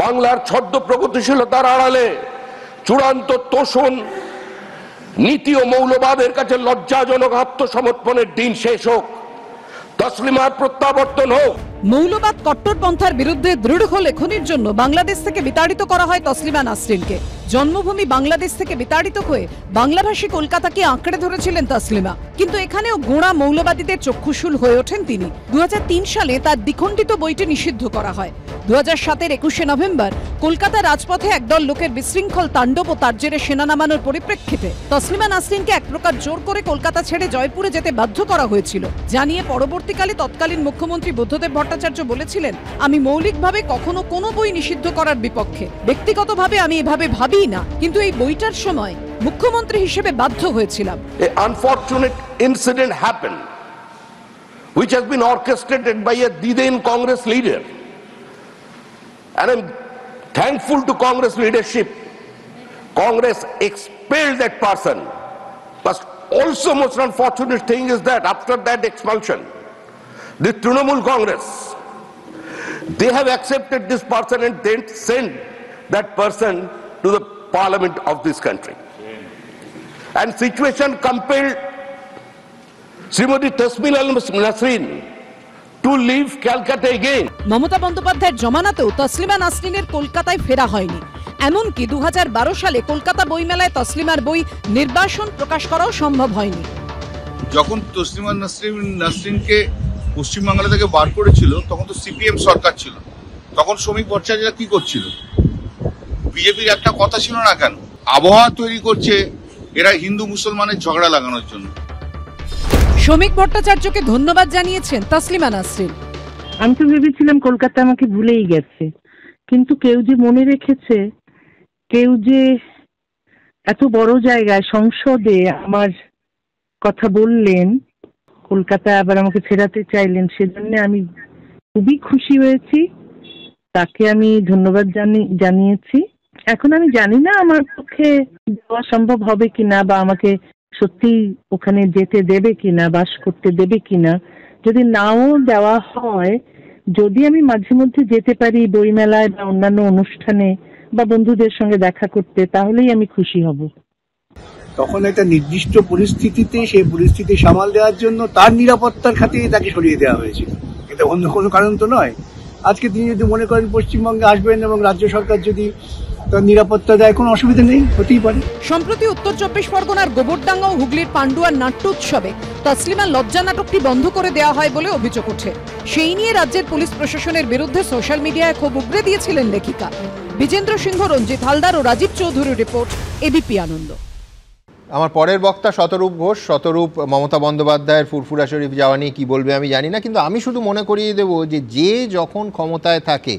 বাংলার ছদ্ম প্রগতিশীলতার আড়ালে চূড়ান্ত তোষণ নীতি ও মৌলবাদের কাছে লজ্জাজনক আত্মসমর্পণের দিন শেষ হোক। তসলিমার প্রত্যাবর্তন হোক। মৌলবাদ কট্টরপন্থার বিরুদ্ধে দৃঢ় লেখনির জন্য বাংলাদেশ থেকে বিতাড়িত করা হয় তসলিমা নাসরিনকে। জন্মভূমি বাংলাদেশ থেকে বিতাড়িত হয়ে বাংলাভাষী কলকাতাকে আঁকড়ে ধরেছিলেন তসলিমা, কিন্তু এখানেও গোঁড়া মৌলবাদীদের চক্ষুশূল হয়ে ওঠেন তিনি। 2003 সালে তার দ্বিখণ্ডিত বইটি নিষিদ্ধ করা হয়। 2007-এর 21শে নভেম্বর কলকাতার রাজপথে একদল লোকের বিশৃঙ্খল তাণ্ডব ও তার জেরে সেনা নামানোর পরিপ্রেক্ষিতে তসলিমা নাসরিনকে এক প্রকার জোর করে কলকাতা ছেড়ে জয়পুরে যেতে বাধ্য করা হয়েছিল। জানিয়ে পরবর্তীকালে তৎকালীন মুখ্যমন্ত্রী বুদ্ধদেব ভট্টাচার্য বলেছিলেন, আমি মৌলিকভাবে কখনো কোনো বই নিষিদ্ধ করার বিপক্ষে, ব্যক্তিগতভাবে আমি এভাবে ভাবি না, কিন্তু এই বইটার সময় মুখ্যমন্ত্রী হিসেবে বাধ্য হয়েছিলাম। A unfortunate incident happened which has been orchestrated by a Diden Congress leader, and I'm thankful to Congress leadership. Congress expelled that person, but also most unfortunate thing is that after that expulsion, the Trinamool Congress, they have accepted this person and then sent that person to the parliament of this country. And situation compelled Srimati Tasmina Nasrin to leave Calcutta again. Mamata বন্দ্যোপাধ্যায়ের জমানাতেও তসলিমা নাসরিনের কলকাতায় ফেরা হয়নি। এমনকি 2012 সালে কলকাতা বইমেলায় তসলিমার বই নির্বাসন প্রকাশ করাও সম্ভব হয়নি। যখন তসলিমা নাসরিনকে পশ্চিমবাংলা থেকে বার করেছিল, তখন তো সিপিএম সরকার ছিল। তখন শ্রমিক ভট্টাচার্য কি করছিল? বিজেপির একটা কথা ছিল না কেন, আবহাওয়া তৈরি করছে এরা হিন্দু মুসলমানের ঝগড়া লাগানোর জন্য। শ্রমিক ভট্টাচার্যকে ধন্যবাদ জানিয়েছেন তসলিমা নাসরিন। আমি তো ভেবেছিলাম কলকাতা আমাকে ভুলেই গেছে, কিন্তু কেউ যে মনে রেখেছে, কেউ যে এত বড় জায়গায় সংসদে আমার কথা বললেন, কলকাতায় আবার আমাকে ফেরাতে চাইলেন, সেজন্য আমি খুবই খুশি হয়েছি। তাকে আমি ধন্যবাদ জানিয়েছি। এখন আমি জানি না আমার পক্ষে যাওয়া সম্ভব হবে কিনা, বা আমাকে সত্যি ওখানে যেতে দেবে কিনা, বাস করতে দেবে কিনা। যদি নাও দেওয়া হয়, যদি আমি মাঝে মধ্যে যেতে পারি বইমেলায় বা অন্যান্য অনুষ্ঠানে বা বন্ধুদের সঙ্গে দেখা করতে, তাহলেই আমি খুশি হব। তখন একটা নির্দিষ্ট পরিস্থিতিতে সেই পরিস্থিতি সামাল দেওয়ার জন্য তার নিরাপত্তার খাতিরে তাকে সরিয়ে দেওয়া হয়েছিল, এটা অন্য কোনো কারণ তো নয়। আজকে তিনি যদি মনে করেন পশ্চিমবঙ্গে আসবেন এবং রাজ্য সরকার যদি তার নিরাপত্তা দেয়, কোনো অসুবিধা নেই, হতেই পারে। সম্প্রতি উত্তর 24 পরগনার গোবরডাঙ্গা ও হুগলির পান্ডুয়ার নাট্য উৎসবে তসলিমার লজ্জা নাটকটি বন্ধ করে দেওয়া হয় বলে অভিযোগ ওঠে। সেই নিয়ে রাজ্যের পুলিশ প্রশাসনের বিরুদ্ধে সোশ্যাল মিডিয়ায় ক্ষোভ উগরে দিয়েছিলেন লেখিকা। বিজেন্দ্র সিংহ, রঞ্জিত হালদার ও রাজীব চৌধুরীর রিপোর্ট, এবিপি আনন্দ। আমার পরের বক্তা শতরূপ ঘোষ। শতরূপ, মমতা বন্দ্যোপাধ্যায়ের ফুরফুরা শরীফ যাওয়া নিয়ে কী বলবে আমি জানি না, কিন্তু আমি শুধু মনে করিয়ে দেবো যে যখন ক্ষমতায় থাকে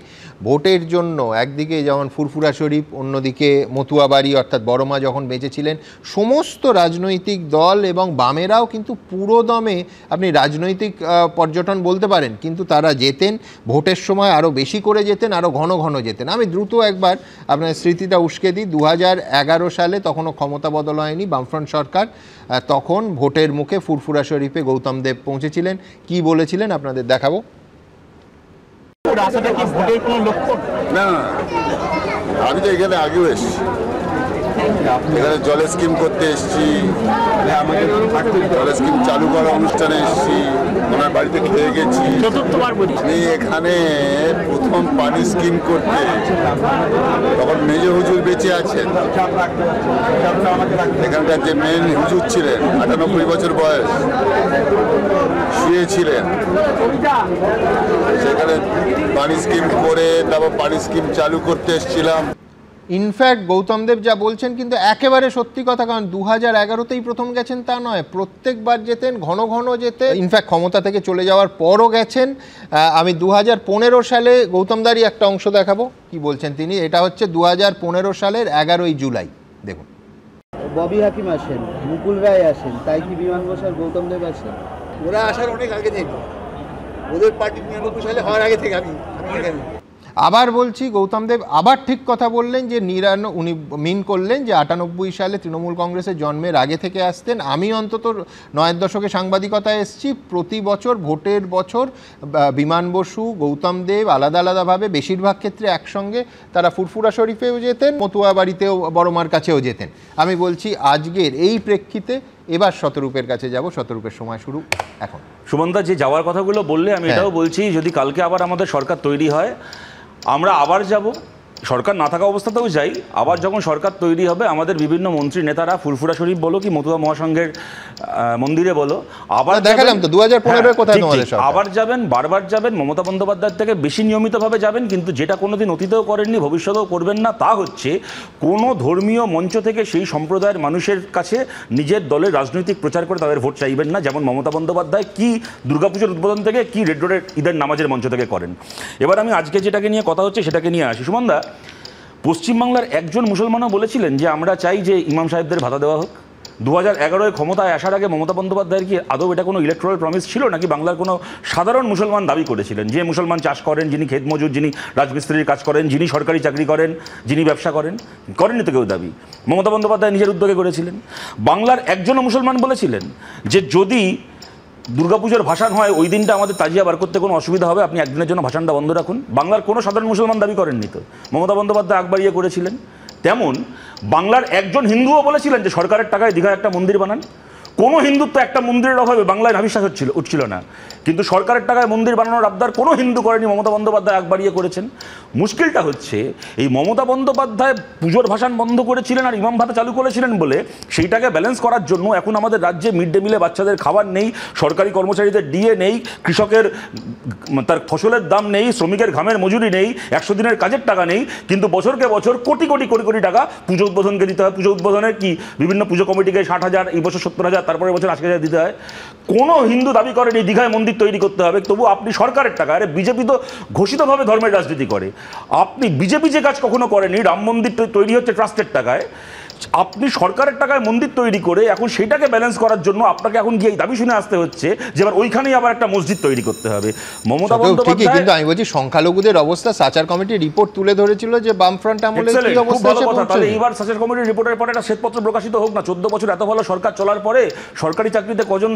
ভোটের জন্য, একদিকে যেমন ফুরফুরা শরীফ, অন্যদিকে মতুয়াবাড়ি অর্থাৎ বড়মা যখন বেঁচেছিলেন, সমস্ত রাজনৈতিক দল এবং বামেরাও কিন্তু পুরোদমে আপনি রাজনৈতিক পর্যটন বলতে পারেন, কিন্তু তারা যেতেন ভোটের সময়, আরও বেশি করে যেতেন, আরও ঘন ঘন যেতেন। আমি দ্রুত একবার আপনার স্মৃতিটা উস্কে দিই। 2011 সালে তখনও ক্ষমতা বদল হয়নি, বামফ্রন্ট সরকার, তখন ভোটের মুখে ফুরফুরা শরীফে গৌতম দেব পৌঁছেছিলেন। কি বলেছিলেন আপনাদের দেখাবো। না, আমি তো এখানে আগেও এসেছি, এখানে জলের স্কিম করতে এসেছি, জলের স্কিম চালু করা অনুষ্ঠানে এসেছি, ওনার বাড়িতে খেয়ে গেছি। আমি এখানে প্রথম পানি স্কিম করতে তখন মেজো হুজুর বেঁচে আছেন, এখানকার যে মেন হুজুর ছিলেন, 98 বছর বয়স, শুয়েছিলেন। সেখানে পানি স্কিম করে তারপর পানি স্কিম চালু করতে এসেছিলাম। ইনফ্যাক্ট গৌতম দেব যা বলছেন কিন্তু একেবারে সত্যি কথা, কারণ 2011-তেই প্রথম গেছেন তা নয়, প্রত্যেকবার যেতেন, ঘন ঘন যেতেন, ইনফ্যাক্ট ক্ষমতা থেকে চলে যাওয়ার পরও গেছেন। আমি 2015 সালে গৌতমদারই একটা অংশ দেখাবো কি বলছেন তিনি। এটা হচ্ছে 2015 সালের 11ই জুলাই, দেখুন। ববি হাকিম আসেন, মুকুল রায় আসেন, তাই কি বিমান বসার গৌতম দেব আসেন? ওরা আসার অনেক আগে থেকে, ওদের পার্টি 99 সালে হওয়ার আগে থেকে আমি আবার বলছি, গৌতম দেব আবার ঠিক কথা বললেন যে উনি মিন করলেন যে 98 সালে তৃণমূল কংগ্রেসের জন্মের আগে থেকে আসতেন। আমি অন্তত 9-এর দশকে সাংবাদিকতায় এসেছি, প্রতি বছর ভোটের বছর বিমান বসু, গৌতম দেব আলাদা আলাদাভাবে, বেশিরভাগ ক্ষেত্রে একসঙ্গে তারা ফুরফুরা শরীফেও যেতেন, মতুয়া বাড়িতেও, বড়মার কাছেও যেতেন। আমি বলছি আজকের এই প্রেক্ষিতে এবার শতরূপের কাছে যাব। শতরূপের সময় শুরু এখন। সুমনদা যে যাওয়ার কথাগুলো বললে, আমি এটাও বলছি, যদি কালকে আবার আমাদের সরকার তৈরি হয়, আমরা আবার যাব, সরকার না থাকা অবস্থাতেও যাই, আবার যখন সরকার তৈরি হবে আমাদের বিভিন্ন মন্ত্রী নেতারা ফুরফুরা শরীফ বলো কি মতুয়া মহাসংঘের মন্দিরে বলো, আবার দেখালাম তো 2015 কোথায় তোমাদের সরকার, আবার যাবেন, বারবার যাবেন, মমতা বন্দ্যোপাধ্যায়ের থেকে বেশি নিয়মিতভাবে যাবেন। কিন্তু যেটা কোনোদিন অতীতেও করেননি, ভবিষ্যতেও করবেন না, তা হচ্ছে কোনো ধর্মীয় মঞ্চ থেকে সেই সম্প্রদায়ের মানুষের কাছে নিজের দলের রাজনৈতিক প্রচার করে তাদের ভোট চাইবেন না, যেমন মমতা বন্দ্যোপাধ্যায় কি দুর্গাপুজোর উদ্বোধন থেকে, কি রেড রোডের ঈদের নামাজের মঞ্চ থেকে করেন। এবার আমি আজকে যেটাকে নিয়ে কথা হচ্ছে সেটাকে নিয়ে আসি। সুমনদা, পশ্চিমবাংলার একজন মুসলমানও বলেছিলেন যে আমরা চাই যে ইমাম সাহেবদের ভাতা দেওয়া হোক। 2011 ক্ষমতায় আসার আগে মমতা বন্দ্যোপাধ্যায়ের কি আদৌ এটা কোনো ইলেকট্রাল প্রমিস ছিল নাকি বাংলার কোনো সাধারণ মুসলমান দাবি করেছিলেন যে মুসলমান চাষ করেন, যিনি ক্ষেত মজুর, যিনি রাজমিস্ত্রির কাজ করেন, যিনি সরকারি চাকরি করেন, যিনি ব্যবসা করেন? করেননি তো কেউ দাবি, মমতা বন্দ্যোপাধ্যায় নিজের উদ্যোগে করেছিলেন। বাংলার একজনও মুসলমান বলেছিলেন যে যদি দুর্গাপুজোর ভাসান হয় ওই দিনটা আমাদের তাজিয়া বার করতে কোনো অসুবিধা হবে, আপনি একদিনের জন্য ভাসানটা বন্ধ রাখুন। বাংলার কোনো সাধারণ মুসলমান দাবি করেননি তো, মমতা বন্দ্যোপাধ্যায় আগ বাড়িয়ে করেছিলেন। তেমন বাংলার একজন হিন্দুও বলেছিলেন যে সরকারের টাকায় দীঘায় একটা মন্দির বানান। কোনো হিন্দুত্ব একটা মন্দিরের অভাবে বাংলায় নাভিশ্বাস উঠছিল না, কিন্তু সরকারের টাকায় মন্দির বানানোর আবদার কোনো হিন্দু করেনি, মমতা বন্দ্যোপাধ্যায় আগ বাড়িয়ে করেছেন। মুশকিলটা হচ্ছে এই মমতা বন্দ্যোপাধ্যায় পুজোর ভাসান বন্ধ করেছিলেন আর ইমাম ভাতা চালু করেছিলেন বলে সেইটাকে ব্যালেন্স করার জন্য এখন আমাদের রাজ্যে মিড ডে মিলে বাচ্চাদের খাবার নেই, সরকারি কর্মচারীদের ডিএ নেই, কৃষকের তার ফসলের দাম নেই, শ্রমিকের ঘামের মজুরি নেই, 100 দিনের কাজের টাকা নেই, কিন্তু বছরকে বছর কোটি কোটি কোটি কোটি টাকা পুজো উদ্বোধনকে দিতে হয়। পুজো উদ্বোধনের কি বিভিন্ন পুজো কমিটিকে 60,000, এই বছর 70,000, তারপরে বছর 80,000 দিতে হয়। কোনো হিন্দু দাবি করেন এই দীঘায় মন্দির তৈরি করতে হবে, তবু আপনি সরকারের টাকা, আরে বিজেপি তো ঘোষিতভাবে ধর্মের রাজনীতি করে, আপনি বিজেপি যে কাজ কখনো করেনি, রাম মন্দির তৈরি হচ্ছে ট্রাস্টের টাকায়, আপনি সরকারের টাকায় মন্দির তৈরি করে এখন সেইটাকে ব্যালেন্স করার জন্য আপনাকে এখন গিয়ে দাবি শুনে আসতে হচ্ছে যে এবার ওইখানেই আবার একটা মসজিদ তৈরি করতে হবে। মমতা বন্দ্যোপাধ্যায়, কিন্তু আমি বলছি সংখ্যালঘুদের অবস্থা সাচার কমিটির রিপোর্ট তুলে ধরেছিল যে বামফ্রন্ট আমলে কি অবস্থা আছে। তাহলে এইবার সাচার কমিটির রিপোর্টের পরে একটা শ্বেতপত্র প্রকাশিত হোক না। 14 বছর এত ভালো সরকার চলার পরে সরকারি চাকরিতে কজন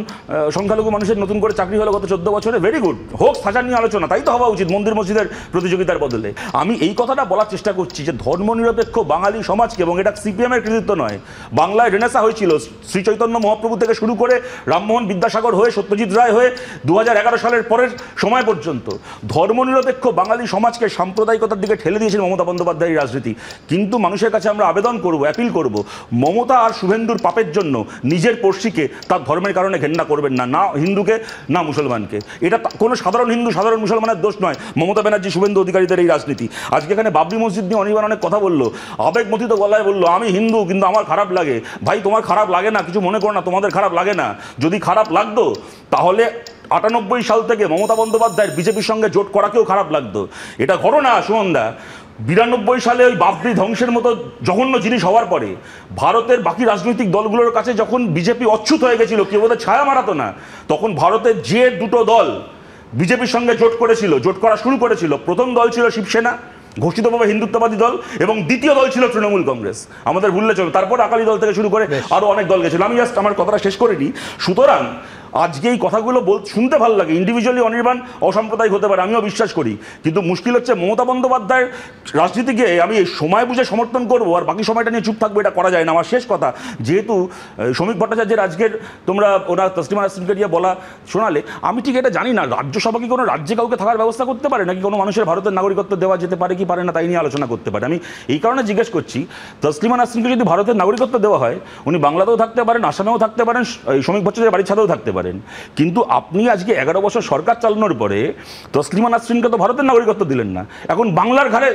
সংখ্যালঘু মানুষের নতুন করে চাকরি হলো গত 14 বছরে, ভেরি গুড, হোক সাচার নিয়ে আলোচনা, তাই তো হওয়া উচিত মন্দির মসজিদের প্রতিযোগিতার বদলে। আমি এই কথাটা বলার চেষ্টা করছি যে ধর্মনিরপেক্ষ বাঙালি সমাজকে, এবং এটা সিপিএমের কৃতিত্ব নয়, বাংলায় রেনেসা হয়েছিল শ্রী চৈতন্য মহাপ্রভু থেকে শুরু করে রামমোহন বিদ্যাসাগর হয়ে সত্যজিৎ রায় হয়ে 2011 সালের পরের সময় পর্যন্ত ধর্মনিরপেক্ষ বাঙালি সমাজকে সাম্প্রদায়িকতার দিকে ঠেলে দিয়েছেন মমতা বন্দ্যোপাধ্যায়ের রাজনীতি। কিন্তু মানুষের কাছে আমরা আবেদন করব, অ্যাপিল করব, মমতা আর শুভেন্দুর পাপের জন্য নিজের পড়শিকে তার ধর্মের কারণে ঘেন্না করবেন না, না হিন্দুকে না মুসলমানকে। এটা কোনো সাধারণ হিন্দু সাধারণ মুসলমানের দোষ নয়, মমতা ব্যানার্জি শুভেন্দু অধিকারীদের এই রাজনীতি। আজকে এখানে বাবরি মসজিদ নিয়ে অনির্বাণ অনেক কথা বললো, আবেগমথিত গলায় বললো আমি হিন্দু কিন্তু আমার খারাপ লাগে। ভাই তোমার খারাপ লাগে না, কিছু মনে করো না, তোমাদের খারাপ লাগে না। যদি খারাপ লাগতো তাহলে 98 সাল থেকে মমতা বন্দ্যোপাধ্যায়ের বিজেপির সঙ্গে জোট করাকেও খারাপ লাগতো। এটা ঘটনা সুমনদা, 92 সালে ওই বাবরি ধ্বংসের মতো জঘন্য জিনিস হওয়ার পরে ভারতের বাকি রাজনৈতিক দলগুলোর কাছে যখন বিজেপি অচ্ছুত হয়ে গেছিল, কেউ ওদের ছায়া মারাতো না, তখন ভারতের যে দুটো দল বিজেপির সঙ্গে জোট করেছিল, জোট করা শুরু করেছিল, প্রথম দল ছিল শিবসেনা, ঘোষিতভাবে হিন্দুত্ববাদী দল, এবং দ্বিতীয় দল ছিল তৃণমূল কংগ্রেস, আমাদের ভুললে চলবে, তারপর আকালি দল থেকে শুরু করে আরো অনেক দল গেছিল। আমি জাস্ট আমার কথাটা শেষ করে নিই। সুতরাং আজকে এই কথাগুলো শুনতে ভালো লাগে, ইন্ডিভিজুয়ালি অনির্বাণ অসাম্প্রদায়িক হতে পারে, আমিও বিশ্বাস করি, কিন্তু মুশকিল হচ্ছে মমতা বন্দ্যোপাধ্যায়ের রাজনীতিকে আমি সময় বুঝে সমর্থন করবো আর বাকি সময়টা নিয়ে চুপ থাকবো, এটা করা যায় না। আমার শেষ কথা, যেহেতু শ্রমিক ভট্টাচার্যের আজকের তোমরা ওনার তসলিমা নাসরিনকে দিয়ে বলা শোনালে, আমি ঠিক এটা জানি না রাজ্যসভা কি কোনো রাজ্যে কাউকে থাকার ব্যবস্থা করতে পারে নাকি কোনো মানুষের ভারতের নাগরিকত্ব দেওয়া যেতে পারে কি পারে না, তাই নিয়ে আলোচনা করতে পারে। আমি এই কারণে জিজ্ঞেস করছি, তসলিমা নাসরিনকে যদি ভারতের নাগরিকত্ব দেওয়া হয়, উনি বাংলাতেও থাকতে পারেন, আসামেও থাকতে পারেন, শ্রমিক ভট্টাচার্যের বাড়ির ছাদেও থাকতে পারেন, পারেন, কিন্তু আপনি আজকে 11 বছর সরকার চালানোর পরে তসলিমা নাসরিনকে তো ভারতের নাগরিকত্ব দিলেন না, এখন বাংলার ঘাড়ে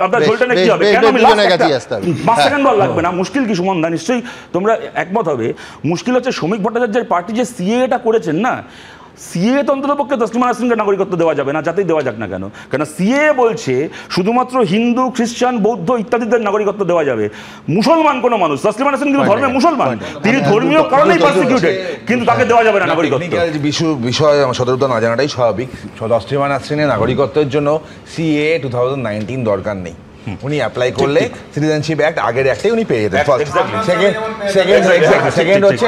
আপনার ঝোলটা কি হবে? কেন আমি 5 সেকেন্ড লাগবে না, মুশকিল কি সুমন দা? নিশ্চয়ই তোমরা একমত হবে, মুশকিল হচ্ছে শ্রমিক ভট্টাচার্যের পার্টি যে সিএটা করেছেন না, সিএ তো অন্ততপক্ষে তসলিমা নাসরিনকে নাগরিকত্ব দেওয়া যাবে না, যাতেই দেওয়া যাক না কেন, কেন সিএ বলছে শুধুমাত্র হিন্দু, খ্রিস্টান, বৌদ্ধ ইত্যাদিদের নাগরিকত্ব দেওয়া যাবে, মুসলমান কোনো মানুষ, তসলিমা নাসরিন কিন্তু ধর্মে মুসলমান, তিনি ধর্মীয় কারণেই পারসিকিউটেড, কিন্তু তাকে দেওয়া যাবে না নাগরিকত্ব। বিষয় সতর্কতা না জানাটাই স্বাভাবিক। তসলিমা নাসরিনের নাগরিকত্বের জন্য সিএ 2019 দরকার নেই, উনি অ্যাপ্লাই করলে সিটিজেনশিপ অ্যাক্ট আগের অ্যাক্টে উনি পেয়ে যেতেন। সেকেন্ড হচ্ছে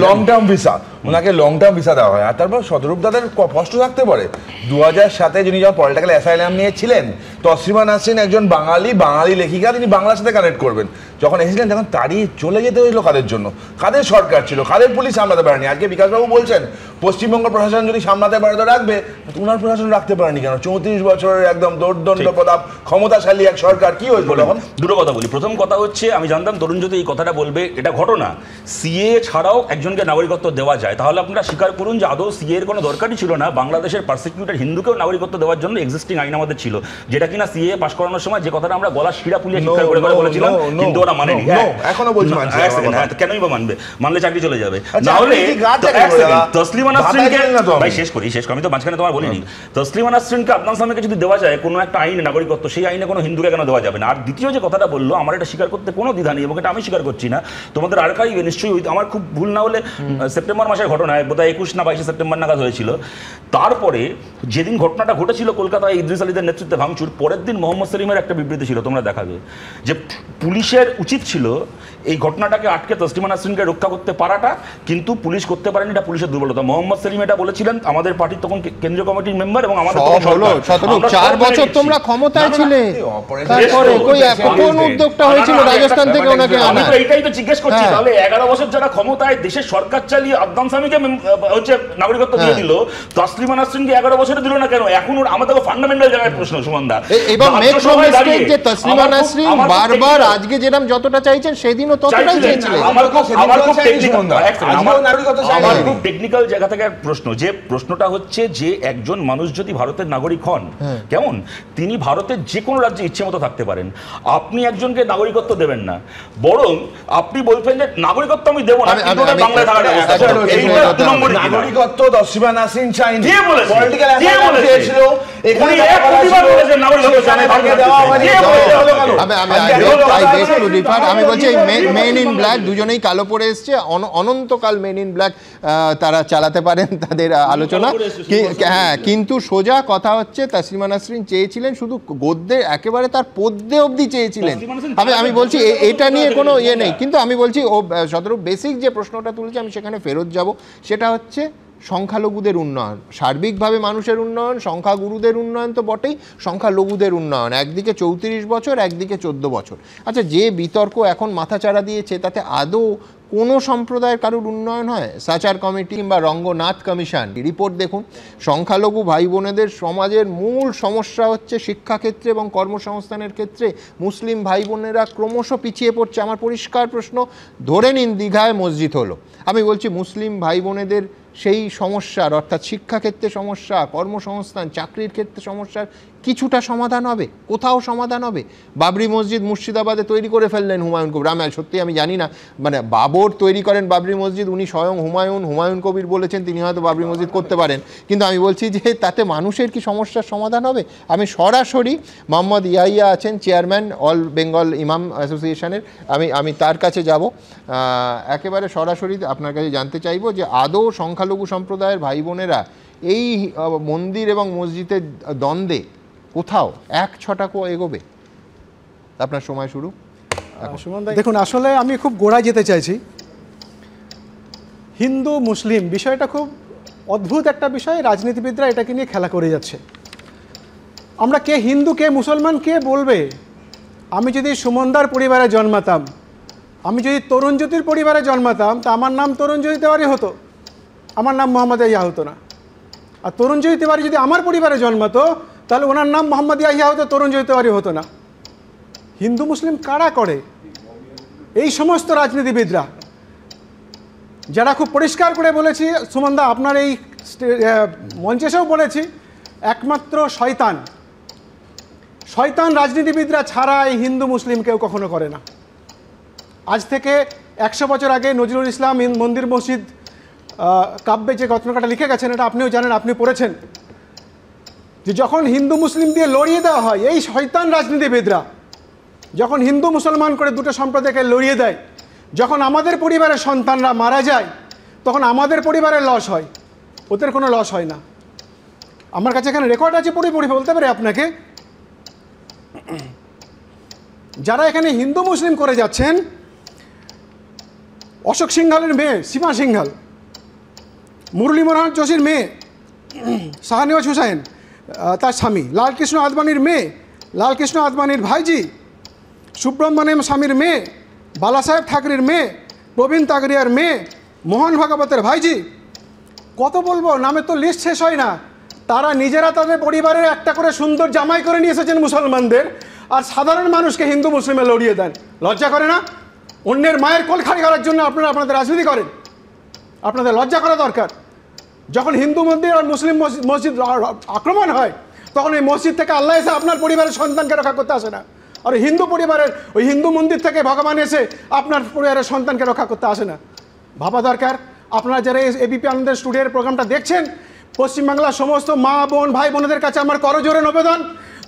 লং টার্ম ভিসা, ওনাকে লং টার্ম ভিসা দেওয়া হয়। আর তারপর শতরূপ দাদের কষ্ট থাকতে পারে, 2007-এ যিনি যখন পলিটিক্যাল অ্যাসাইলাম নিয়েছিলেন, তসলিমা নাসরিন একজন বাঙালি লেখিকা, তিনি বাংলার সাথে কানেক্ট করবেন, যখন এসেছিলেন তখন তাড়িয়ে চলে যেতে হইলো কাদের জন্য? কাদের সরকার ছিল, কাদের পুলিশ সামলাতে পারেনি? আজকে বিকাশবাবু বলছেন পশ্চিমবঙ্গ প্রশাসন যদি সামলাতে পারে তো রাখবে, ওনার প্রশাসন রাখতে পারেনি কেন? 34 বছরের একদম দৌর্দণ্ড প্রতাপ ক্ষমতাশালী এক সরকার, কি হয়েছিল তখন? দুটো কথা বলি। প্রথম কথা হচ্ছে, আমি জানতাম তরুণ যদি এই কথাটা বলবে, এটা ঘটনা, সিএ ছাড়াও একজনকে নাগরিকত্ব দেওয়া যায়, তাহলে আপনারা স্বীকার করুন যে আদৌ সিএ এর কোনো দরকারই ছিল না। বাংলাদেশের পারসিকিউটেড হিন্দুকেও নাগরিকত্ব দেওয়ার জন্য এক্সিস্টিং আইন আমাদের ছিল, যেটা কিনা সিএ পাস করানোর সময় যে কথাটা আমরা গলা শিরা ফুলিয়ে শিক্ষা করে বলেছিলাম, কিন্তু ওরা মানেনি। এখনো বলছি কেনই বা মানবে? মানলে চাকরি চলে যাবে। নাহলে তসলিমা নাসরিনকে, ভাই শেষ করি, আমি তো মাঝখানে তোমার বলিনি, তসলিমা নাসরিনকে আদনান সামিকে যদি দেওয়া যায় কোনো একটা আইনে নাগরিকত্ব, সেই আইনে কোনো হিন্দুকে কেন দেওয়া যাবে না? আর দ্বিতীয় যে কথাটা বললো, আমার এটা স্বীকার করতে কোনো দ্বিধা নেই এবং এটা আমি স্বীকার করছি না, তোমাদের আর্কাইভে নিশ্চয়ই, আমার খুব ভুল না হলে সেপ্টেম্বর মাসের ঘটনায় বোধহয় 21 না 22 সেপ্টেম্বর নাগাদ হয়েছিল। তারপরে যেদিন ঘটনাটা ঘটেছিল কলকাতায় ইদ্রিস আলীদের নেতৃত্বে ভাঙচুর, পরের দিন মোহাম্মদ সেলিমের একটা বিবৃতি ছিল, তোমরা দেখাবে, যে পুলিশের উচিত ছিল এই ঘটনাটাকে আটকে তসলিমা নাসরিনকে রক্ষা করতে পারাটা, কিন্তু পুলিশ করতে পারেনি, এটা পুলিশের দুর্বলতা। মোহাম্মদ সেলিম এটা বলেছিলেন, আমাদের পার্টির তখন কেন্দ্রীয় কমিটির মেম্বার এবং আমাদের 4 বছর তোমরা ক্ষমতায় ছিলে, তারপরে কোন উদ্যোগটা হয়েছিল রাজস্থান থেকে ওনাকে আনা? আমি তো এইটাই তো জিজ্ঞেস করছি, তাহলে 11 বছর যারা ক্ষমতায় দেশের সরকার চালিয়ে আদনান সামিকে হচ্ছে নাগরিকত্ব দিয়ে দিল, তসলিমা নাসরিনকে 11 বছরে দিল না কেন? এখন আমাদের ফান্ডামেন্টাল জায়গায় প্রশ্ন সুমনদা। এবং মেক নো মিস্টেক যে তসলিমা নাসরিন বারবার আজকে যেরকম যতটা চাইছেন সেদিনও ততটাই চেয়েছিলেন। আমার খুব টেকনিক্যাল জায়গা থেকে প্রশ্ন, যে প্রশ্নটা হচ্ছে যে একজন মানুষ যদি ভারতের নাগরিক হন, কেমন তিনি ভারতের যে কোনো রাজ্যে ইচ্ছে মতো থাকতে পারেন, আপনি একজনকে নাগরিকত্ব দেবেন না, বরং আপনি বলবেন যে নাগরিকত্ব আমি দেবো না, বাংলায় থাকাটা নাগরিকত্ব তসলিমা নাসরিন চাইনি, পলিটিক্যাল অ্যাসাইলাম চেয়েছিল, এখানে প্রতিবাদ করেছেন নাগরিকত্ব জানে ভাগে দেওয়া হয়নি। আমি বলছি মেন ইন ব্ল্যাক দুজনেই কালো পরে এসছে, অনন্তকাল মেন ইন ব্ল্যাক তারা চালাতে পারেন তাদের আলোচনা। হ্যাঁ, কিন্তু সোজা কথা হচ্ছে তসলিমা নাসরিন চেয়েছিলেন শুধু গদ্যে, একেবারে তার পদ্যে অবধি চেয়েছিলেন। আমি বলছি এটা নিয়ে কোনো ইয়ে নেই, কিন্তু আমি বলছি ও সদর বেসিক যে প্রশ্নটা তুলেছে আমি সেখানে ফেরত যাব, সেটা হচ্ছে সংখ্যালঘুদের উন্নয়ন, সার্বিকভাবে মানুষের উন্নয়ন, সংখ্যাগুরুদের উন্নয়ন তো বটেই, সংখ্যালঘুদের উন্নয়ন, একদিকে 34 বছর, একদিকে 14 বছর। আচ্ছা, যে বিতর্ক এখন মাথাচাড়া দিয়েছে তাতে আদৌ কোনো সম্প্রদায়ের কারোর উন্নয়ন হয়? সাচার কমিটি কিংবা রঙ্গনাথ কমিশন রিপোর্ট দেখুন, সংখ্যালঘু ভাই বোনেদের সমাজের মূল সমস্যা হচ্ছে শিক্ষাক্ষেত্রে এবং কর্মসংস্থানের ক্ষেত্রে মুসলিম ভাই বোনেরা ক্রমশ পিছিয়ে পড়ছে। আমার পরিষ্কার প্রশ্ন, ধরে নিন দীঘায় মসজিদ হলো, আমি বলছি মুসলিম ভাই বোনেদের সেই সমস্যার, অর্থাৎ শিক্ষাক্ষেত্রে সমস্যা, কর্মসংস্থান, চাকরির ক্ষেত্রে সমস্যার কিছুটা সমাধান হবে? কোথাও সমাধান হবে? বাবরি মসজিদ মুর্শিদাবাদে তৈরি করে ফেললেন হুমায়ুন কবির। সত্যি আমি জানি না, মানে বাবর তৈরি করেন বাবরি মসজিদ, উনি স্বয়ং হুমায়ুন কবির বলেছেন তিনি হয়তো বাবরি মসজিদ করতে পারেন, কিন্তু আমি বলছি যে তাতে মানুষের কি সমস্যার সমাধান হবে? আমি সরাসরি মোহাম্মদ ইয়াহিয়া আছেন, চেয়ারম্যান অল বেঙ্গল ইমাম অ্যাসোসিয়েশনের, আমি তার কাছে যাব, একেবারে সরাসরি আপনার কাছে জানতে চাইব যে আদৌ সংখ্যালঘু সম্প্রদায়ের ভাই বোনেরা এই মন্দির এবং মসজিদের দ্বন্দ্বে কোথাও 1-6 এগোবে? আপনার সময় শুরু। দেখুন, আসলে আমি খুব গোড়ায় যেতে চাইছি। হিন্দু মুসলিম বিষয়টা খুব অদ্ভুত একটা বিষয়, রাজনীতিবিদরা এটাকে নিয়ে খেলা করে যাচ্ছে। আমরা কে হিন্দু কে মুসলমান কে বলবে? আমি যদি সুমনদার পরিবারে জন্মাতাম, আমি যদি তরুণজ্যোতির পরিবারে জন্মাতাম, তা আমার নাম তরুণজ্যোতি তিওয়ারি হতো, আমার নাম মোহাম্মদ ইয়াহিয়া হতো না। আর তরুণজ্যোতি তিওয়ারি যদি আমার পরিবারে জন্মাতো, তাহলে ওনার নাম মোহাম্মদ ইয়াহিয়া হতো, তরুণজ্যোতি তিওয়ারি হতো না। হিন্দু মুসলিম কারা করে? এই সমস্ত রাজনীতিবিদরা। যারা খুব পরিষ্কার করে বলেছি, সুমনদা আপনার এই মঞ্চে এসেও বলেছি, একমাত্র শয়তান রাজনীতিবিদরা ছাড়া এই হিন্দু মুসলিম কেউ কখনো করে না। আজ থেকে 100 বছর আগে নজরুল ইসলাম মন্দির মসজিদ কাব্যে যে ঘটনাটা লিখে গেছেন, এটা আপনিও জানেন, আপনি পড়েছেন, যে যখন হিন্দু মুসলিম দিয়ে লড়িয়ে দেওয়া হয়, এই শয়তান রাজনীতিবিদরা যখন হিন্দু মুসলমান করে দুটো সম্প্রদায়কে লড়িয়ে দেয়, যখন আমাদের পরিবারের সন্তানরা মারা যায়, তখন আমাদের পরিবারের লস হয়, ওদের কোনো লস হয় না। আমার কাছে এখানে রেকর্ড আছে, পুরোপুরি বলতে পারে আপনাকে। যারা এখানে হিন্দু মুসলিম করে যাচ্ছেন, অশোক সিংঘালের মেয়ে সীমা সিংঘাল, মুরলী মনোহর যোশীর মেয়ে শাহনওয়াজ হুসাইন তার স্বামী, লালকৃষ্ণ আদবানির মেয়ে, লালকৃষ্ণ আদবানির ভাইজি, সুব্রমণ্যম স্বামীর মেয়ে, বালাসাহেব ঠাকরের মেয়ে, প্রবীণ তাগরিয়ার মেয়ে, মোহন ভাগবতের ভাইজি, কত বলবো, নামে তো লিস্ট শেষ হয় না। তারা নিজেরা তাদের পরিবারের একটা করে সুন্দর জামাই করে নিয়ে এসেছেন মুসলমানদের, আর সাধারণ মানুষকে হিন্দু মুসলিমে লড়িয়ে দেন। লজ্জা করে না? অন্যের মায়ের কোল খালি করার জন্য আপনারা আপনাদের রাজনীতি করেন। আপনাদের লজ্জা করা দরকার। যখন হিন্দু মন্দির আর মুসলিম মসজিদ আক্রমণ হয়, তখন এই মসজিদ থেকে আল্লাহ এসে আপনার পরিবারের সন্তানকে রক্ষা করতে আসে না, আর হিন্দু পরিবারের ওই হিন্দু মন্দির থেকে ভগবান এসে আপনার পরিবারের সন্তানকে রক্ষা করতে আসে না। ভাবা দরকার। আপনারা যারা এবিপি আনন্দের স্টুডিওর প্রোগ্রামটা দেখছেন, পশ্চিমবাংলার সমস্ত মা বোন ভাই বোনদের কাছে আমার করজোরে নিবেদন,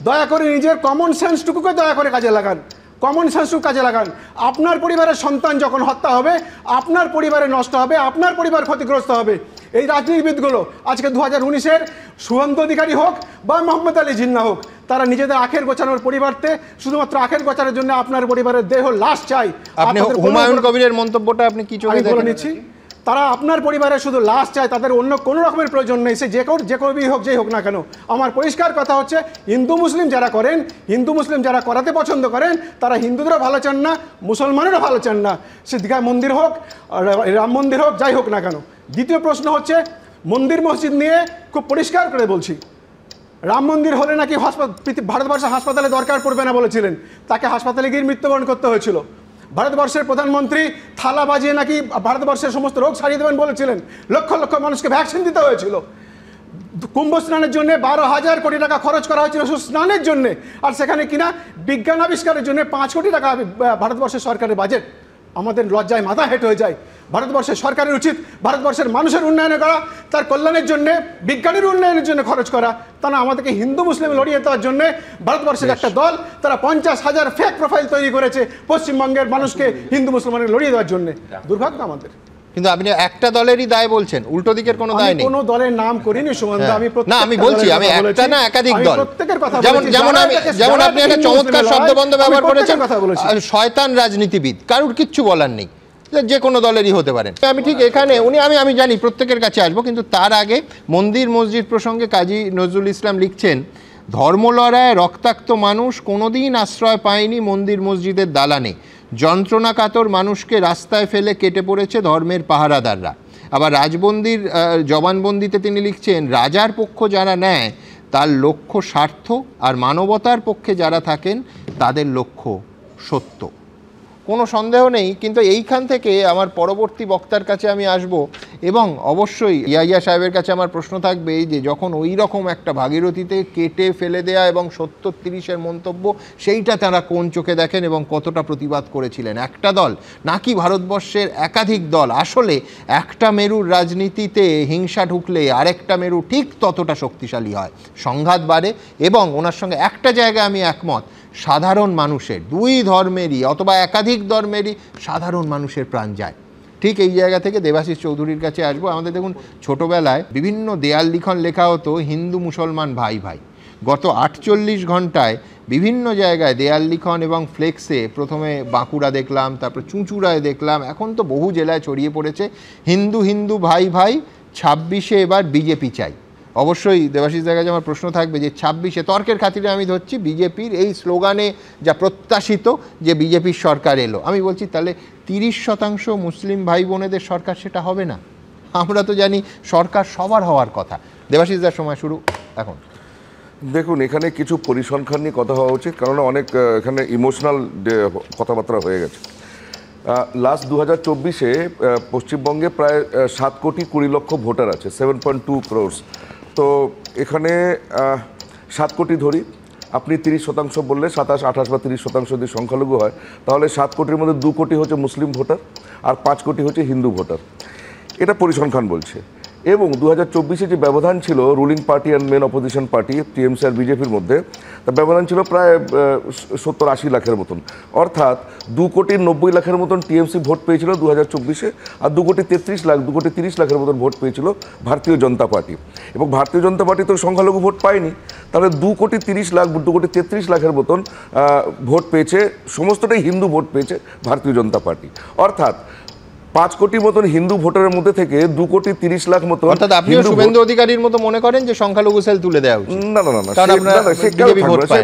দয়া করে নিজের কমন সেন্সটুকুকে দয়া করে কাজে লাগান, কমন সেন্সটুকু কাজে লাগান। আপনার পরিবারের সন্তান যখন হত্যা হবে, আপনার পরিবারে নষ্ট হবে, আপনার পরিবার ক্ষতিগ্রস্ত হবে। এই রাজনীতিবিদগুলো আজকে 2019-এর সুহন্ত অধিকারী হোক বা মোহাম্মদ আলী জিন্না হোক, তারা নিজেদের আখের গোছানোর পরিবর্তে শুধুমাত্র আখের গোছানোর জন্য আপনার পরিবারের দেহ লাশ চাই। আপনি হুমায়ুন কবিরের মন্তব্যটা আপনি কি চোখে দেখেন? নিচ্ছি, তারা আপনার পরিবারের শুধু লাশ চায়, তাদের অন্য কোনো রকমের প্রয়োজন নেই, সে যে কবি হোক, যেই হোক না কেন। আমার পরিষ্কার কথা হচ্ছে, হিন্দু মুসলিম যারা করেন, হিন্দু মুসলিম যারা করাতে পছন্দ করেন, তারা হিন্দুদেরও ভালো চান না, মুসলমানেরও ভালো চান না। সে দীঘা মন্দির হোক, রাম মন্দির হোক, যাই হোক না কেন। দ্বিতীয় প্রশ্ন হচ্ছে, মন্দির মসজিদ নিয়ে খুব পরিষ্কার করে বলছি, রাম মন্দির হলে নাকি ভারতবর্ষে হাসপাতালে দরকার পড়বে না বলেছিলেন, তাকে হাসপাতালে গিয়ে মৃত্যুবরণ করতে হয়েছিল। ভারতবর্ষের প্রধানমন্ত্রী থালা বাজিয়ে নাকি ভারতবর্ষের সমস্ত রোগ সারিয়ে দেবেন বলেছিলেন, লক্ষ লক্ষ মানুষকে ভ্যাকসিন দিতে হয়েছিল। কুম্ভ স্নানের জন্য 12,000 কোটি টাকা খরচ করা হয়েছিল শুধু স্নানের জন্য, আর সেখানে কিনা বিজ্ঞান আবিষ্কারের জন্য 5 কোটি টাকা ভারতবর্ষের সরকারের বাজেট। আমাদের লজ্জায় মাথা হেঁট হয়ে যায়। ভারতবর্ষের সরকারের উচিত ভারতবর্ষের মানুষের উন্নয়নে করা, তার কল্যাণের জন্য, বিজ্ঞানের উন্নয়নের জন্য খরচ করা, তা না আমাদেরকে হিন্দু মুসলিম লড়িয়ে দেওয়ার জন্য ভারতবর্ষের একটা দল তারা 50,000 ফেক প্রোফাইল তৈরি করেছে পশ্চিমবঙ্গের মানুষকে হিন্দু মুসলমানকে লড়িয়ে দেওয়ার জন্য। দুর্ভাগ্য আমাদের। কিন্তু আপনি একটা দলেরই দায় বলছেন, উল্টো দিকের কোনো দায় নেই। কোনো দলের নাম করিনি সুমন্ত, আমি না, আমি বলছি, আমি একটা না একাধিক দল, প্রত্যেকের কথা যেমন আপনি একটা চমৎকার শব্দবন্ধ ব্যবহার করেছেন, শয়তান রাজনীতিবিদ, কারুর কিচ্ছু বলার নেই, যে কোনো দলেরই হতে পারেন। আমি ঠিক এখানে আমি জানি প্রত্যেকের কাছে আসবো, কিন্তু তার আগে মন্দির মসজিদ প্রসঙ্গে কাজী নজরুল ইসলাম লিখছেন, ধর্মলড়ায় রক্তাক্ত মানুষ কোনোদিন আশ্রয় পায়নি মন্দির মসজিদের দালানে, যন্ত্রণা কাতর মানুষকে রাস্তায় ফেলে কেটে পড়েছে ধর্মের পাহারাদাররা। আবার রাজবন্দির জবানবন্দিতে তিনি লিখছেন, রাজার পক্ষ যারা নেয় তার লক্ষ্য স্বার্থ, আর মানবতার পক্ষে যারা থাকেন তাদের লক্ষ্য সত্য। কোনো সন্দেহ নেই। কিন্তু এইখান থেকে আমার পরবর্তী বক্তার কাছে আমি আসব, এবং অবশ্যই ইয়াহিয়া সাহেবের কাছে আমার প্রশ্ন থাকবে যে যখন ওই রকম একটা ভাগীরথীতে কেটে ফেলে দেয়া এবং 70-30-এর মন্তব্য, সেইটা তারা কোন চোখে দেখেন এবং কতটা প্রতিবাদ করেছিলেন? একটা দল নাকি ভারতবর্ষের একাধিক দল? আসলে একটা মেরুর রাজনীতিতে হিংসা ঢুকলে আরেকটা মেরু ঠিক ততটা শক্তিশালী হয়, সংঘাত বাড়ে। এবং ওনার সঙ্গে একটা জায়গায় আমি একমত, সাধারণ মানুষের, দুই ধর্মেরই অথবা একাধিক ধর্মেরই সাধারণ মানুষের প্রাণ যায়। ঠিক এই জায়গা থেকে দেবাশিস চৌধুরীর কাছে আসবো। আমাদের দেখুন, ছোটোবেলায় বিভিন্ন দেয়াল লিখন লেখা হতো হিন্দু মুসলমান ভাই ভাই। গত 48 ঘন্টায় বিভিন্ন জায়গায় দেয়াল লিখন এবং ফ্লেক্সে, প্রথমে বাঁকুড়া দেখলাম, তারপর চুঁচুড়ায় দেখলাম, এখন তো বহু জেলায় ছড়িয়ে পড়েছে হিন্দু হিন্দু ভাই ভাই, 26-এ এবার বিজেপি চাই। অবশ্যই দেবাশিসদের কাছে আমার প্রশ্ন থাকবে যে 26-এ, তর্কের খাতিরে আমি ধরছি, বিজেপির এই স্লোগানে যা প্রত্যাশিত যে বিজেপির সরকার এলো, আমি বলছি তাহলে 30% মুসলিম ভাই বোনেদের সরকার সেটা হবে না? আমরা তো জানি সরকার সবার হওয়ার কথা। দেবাশিসদার সময় শুরু এখন। দেখুন, এখানে কিছু পরিসংখ্যান নিয়ে কথা হওয়া উচিত, কারণ অনেক এখানে ইমোশনাল কথাবার্তা হয়ে গেছে। লাস্ট 2024-এ পশ্চিমবঙ্গে প্রায় 7,20,00,000 ভোটার আছে, 7.2 crores। তো এখানে 7 কোটি ধরি, আপনি 30% বললে 27, 28 বা 30% যদি সংখ্যালঘু হয়, তাহলে 7 কোটির মধ্যে 2 কোটি হচ্ছে মুসলিম ভোটার আর 5 কোটি হচ্ছে হিন্দু ভোটার। এটা পরিসংখ্যান বলছে। এবং 2024-এ যে ব্যবধান ছিল ruling party and main opposition party TMC আর বিজেপির মধ্যে, তার ব্যবধান ছিল প্রায় 70-80 লাখের মতন। অর্থাৎ 2,90,00,000 মতন টিএমসি ভোট পেয়েছিল 2024-এ, আর 2,30,00,000 মতন ভোট পেয়েছিল ভারতীয় জনতা পার্টি। এবং ভারতীয় জনতা পার্টি তো সংখ্যালঘু ভোট পায়নি, তাহলে 2,30,00,000 মতন ভোট পেয়েছে, সমস্তটাই হিন্দু ভোট পেয়েছে ভারতীয় জনতা পার্টি। অর্থাৎ 5 কোটি মতন হিন্দু ভোটারের মধ্যে থেকে 2,30,00,000 মতন। অর্থাৎ আপনিও শুভেন্দু অধিকারীর মতো মনে করেন যে সংখ্যালঘু সেল তুলে দেওয়া উচিত?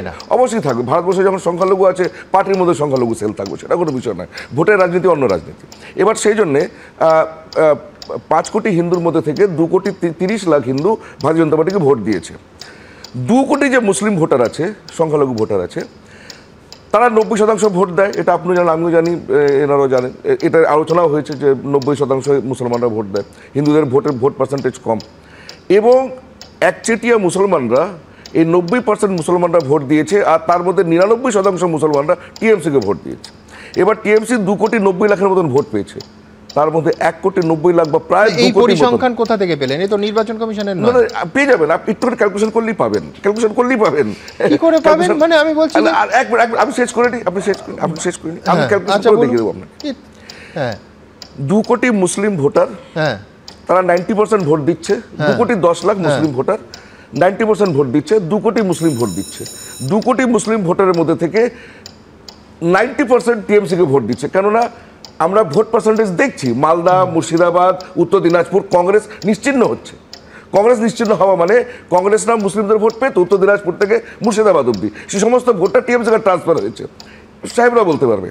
না, অবশ্যই থাকবে। ভারতবর্ষে যখন সংখ্যালঘু আছে, পার্টির মধ্যে সংখ্যালঘু সেল থাকবে, সেটা কোনো বিষয় নয়। ভোটের রাজনীতি অন্য রাজনীতি। এবার সেই জন্যে 5 কোটি হিন্দুর মধ্যে থেকে 2,30,00,000 হিন্দু ভারতীয় জনতা পার্টিকে ভোট দিয়েছে। 2 কোটি যে মুসলিম ভোটার আছে, সংখ্যালঘু ভোটার আছে, তারা 90% ভোট দেয়। এটা আপনিও জানেন, আমিও জানি, এনারাও জানেন। এটা আলোচনাও হয়েছে যে 90% মুসলমানরা ভোট দেয়, হিন্দুদের ভোট পার্সেন্টেজ কম। এবং একচেটিয়া মুসলমানরা, এই 90% মুসলমানরা ভোট দিয়েছে, আর তার মধ্যে 99% মুসলমানরা টিএমসিকে ভোট দিয়েছে। এবার টিএমসি 2,90,00,000 মতন ভোট পেয়েছে, তার মধ্যে 1,90,00,000 বা প্রায় 2 কোটি। পরিসংখ্যান কোথা থেকে পেলেন? এই তো নির্বাচন কমিশনের নয়। পেয়ে যাবেন, আপনি একটু ক্যালকুলেশন করলেই পাবেন। কি করে পাবেন? মানে আমি বলছি আমি শেষ করে নিই, আপনি শেষ করে নিই, আমি ক্যালকুলেশন করে দেখিয়ে দেবো আপনাকে। 2 কোটি মুসলিম ভোটার, তারা 90% ভোট দিচ্ছে। 2,10,00,000 মুসলিম ভোটার 90% ভোট দিচ্ছে, 2 কোটি মুসলিম ভোট দিচ্ছে। 2 কোটি মুসলিম ভোটারের মধ্যে থেকে 90% টিএমসিকে ভোট দিচ্ছে। কেননা আমরা ভোট পার্সেন্টেজ দেখছি, মালদা, মুর্শিদাবাদ, উত্তর দিনাজপুর, কংগ্রেস নিশ্চিহ্ন হচ্ছে। কংগ্রেস নিশ্চিহ্ন হওয়া মানে কংগ্রেসরা মুসলিমদের ভোট পেত উত্তর দিনাজপুর থেকে মুর্শিদাবাদ অব্দি, সে সমস্ত ভোটটা টিএমসিকে ট্রান্সফার হয়েছে। সাহেবরা বলতে পারবে,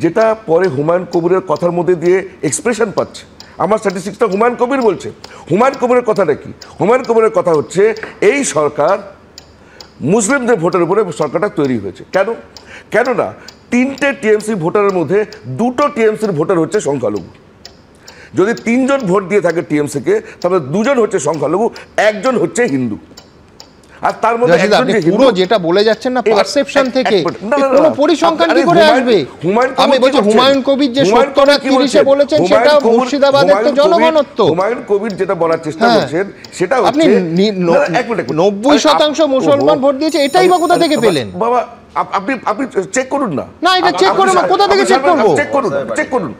যেটা পরে হুমায়ুন কবিরের কথার মধ্যে দিয়ে এক্সপ্রেশন পাচ্ছে। আমার স্ট্যাটিস্টিক্সটা হুমায়ুন কবির বলছে। হুমায়ুন কবিরের কথাটা কি? হুমায়ুন কবিরের কথা হচ্ছে, এই সরকার মুসলিমদের ভোটের উপরে সরকারটা তৈরি হয়েছে। কেননা 3টে টিএমসি ভোটারের মধ্যে 2টো টিএমসির ভোটার হচ্ছে সংখ্যালঘু। যদি 3 জন ভোট দিয়ে থাকে টিএমসিকে, তাহলে 2 জন হচ্ছে সংখ্যালঘু, 1 জন হচ্ছে হিন্দু। আর তার মধ্যে পুরো যেটা বলে যাচ্ছেন না পারসেপশন থেকে, কোনো পরিসংখ্যান কি করে আসবে? আমি বলছি হুমায়ুন কবির যে 70-30-এ বলেছেন, সেটা মুর্শিদাবাদের তো জনগণত্ব। হুমায়ুন কবির যেটা বলার চেষ্টা করছেন, সেটা আপনি 90% মুসলমান ভোট দিয়েছে, এটাই বা কোথা থেকে পেলেন? বাবা আপনি চেক করুন না। না, এটা চেক করুন না, কোথা থেকে চেক করব? চেক করুন।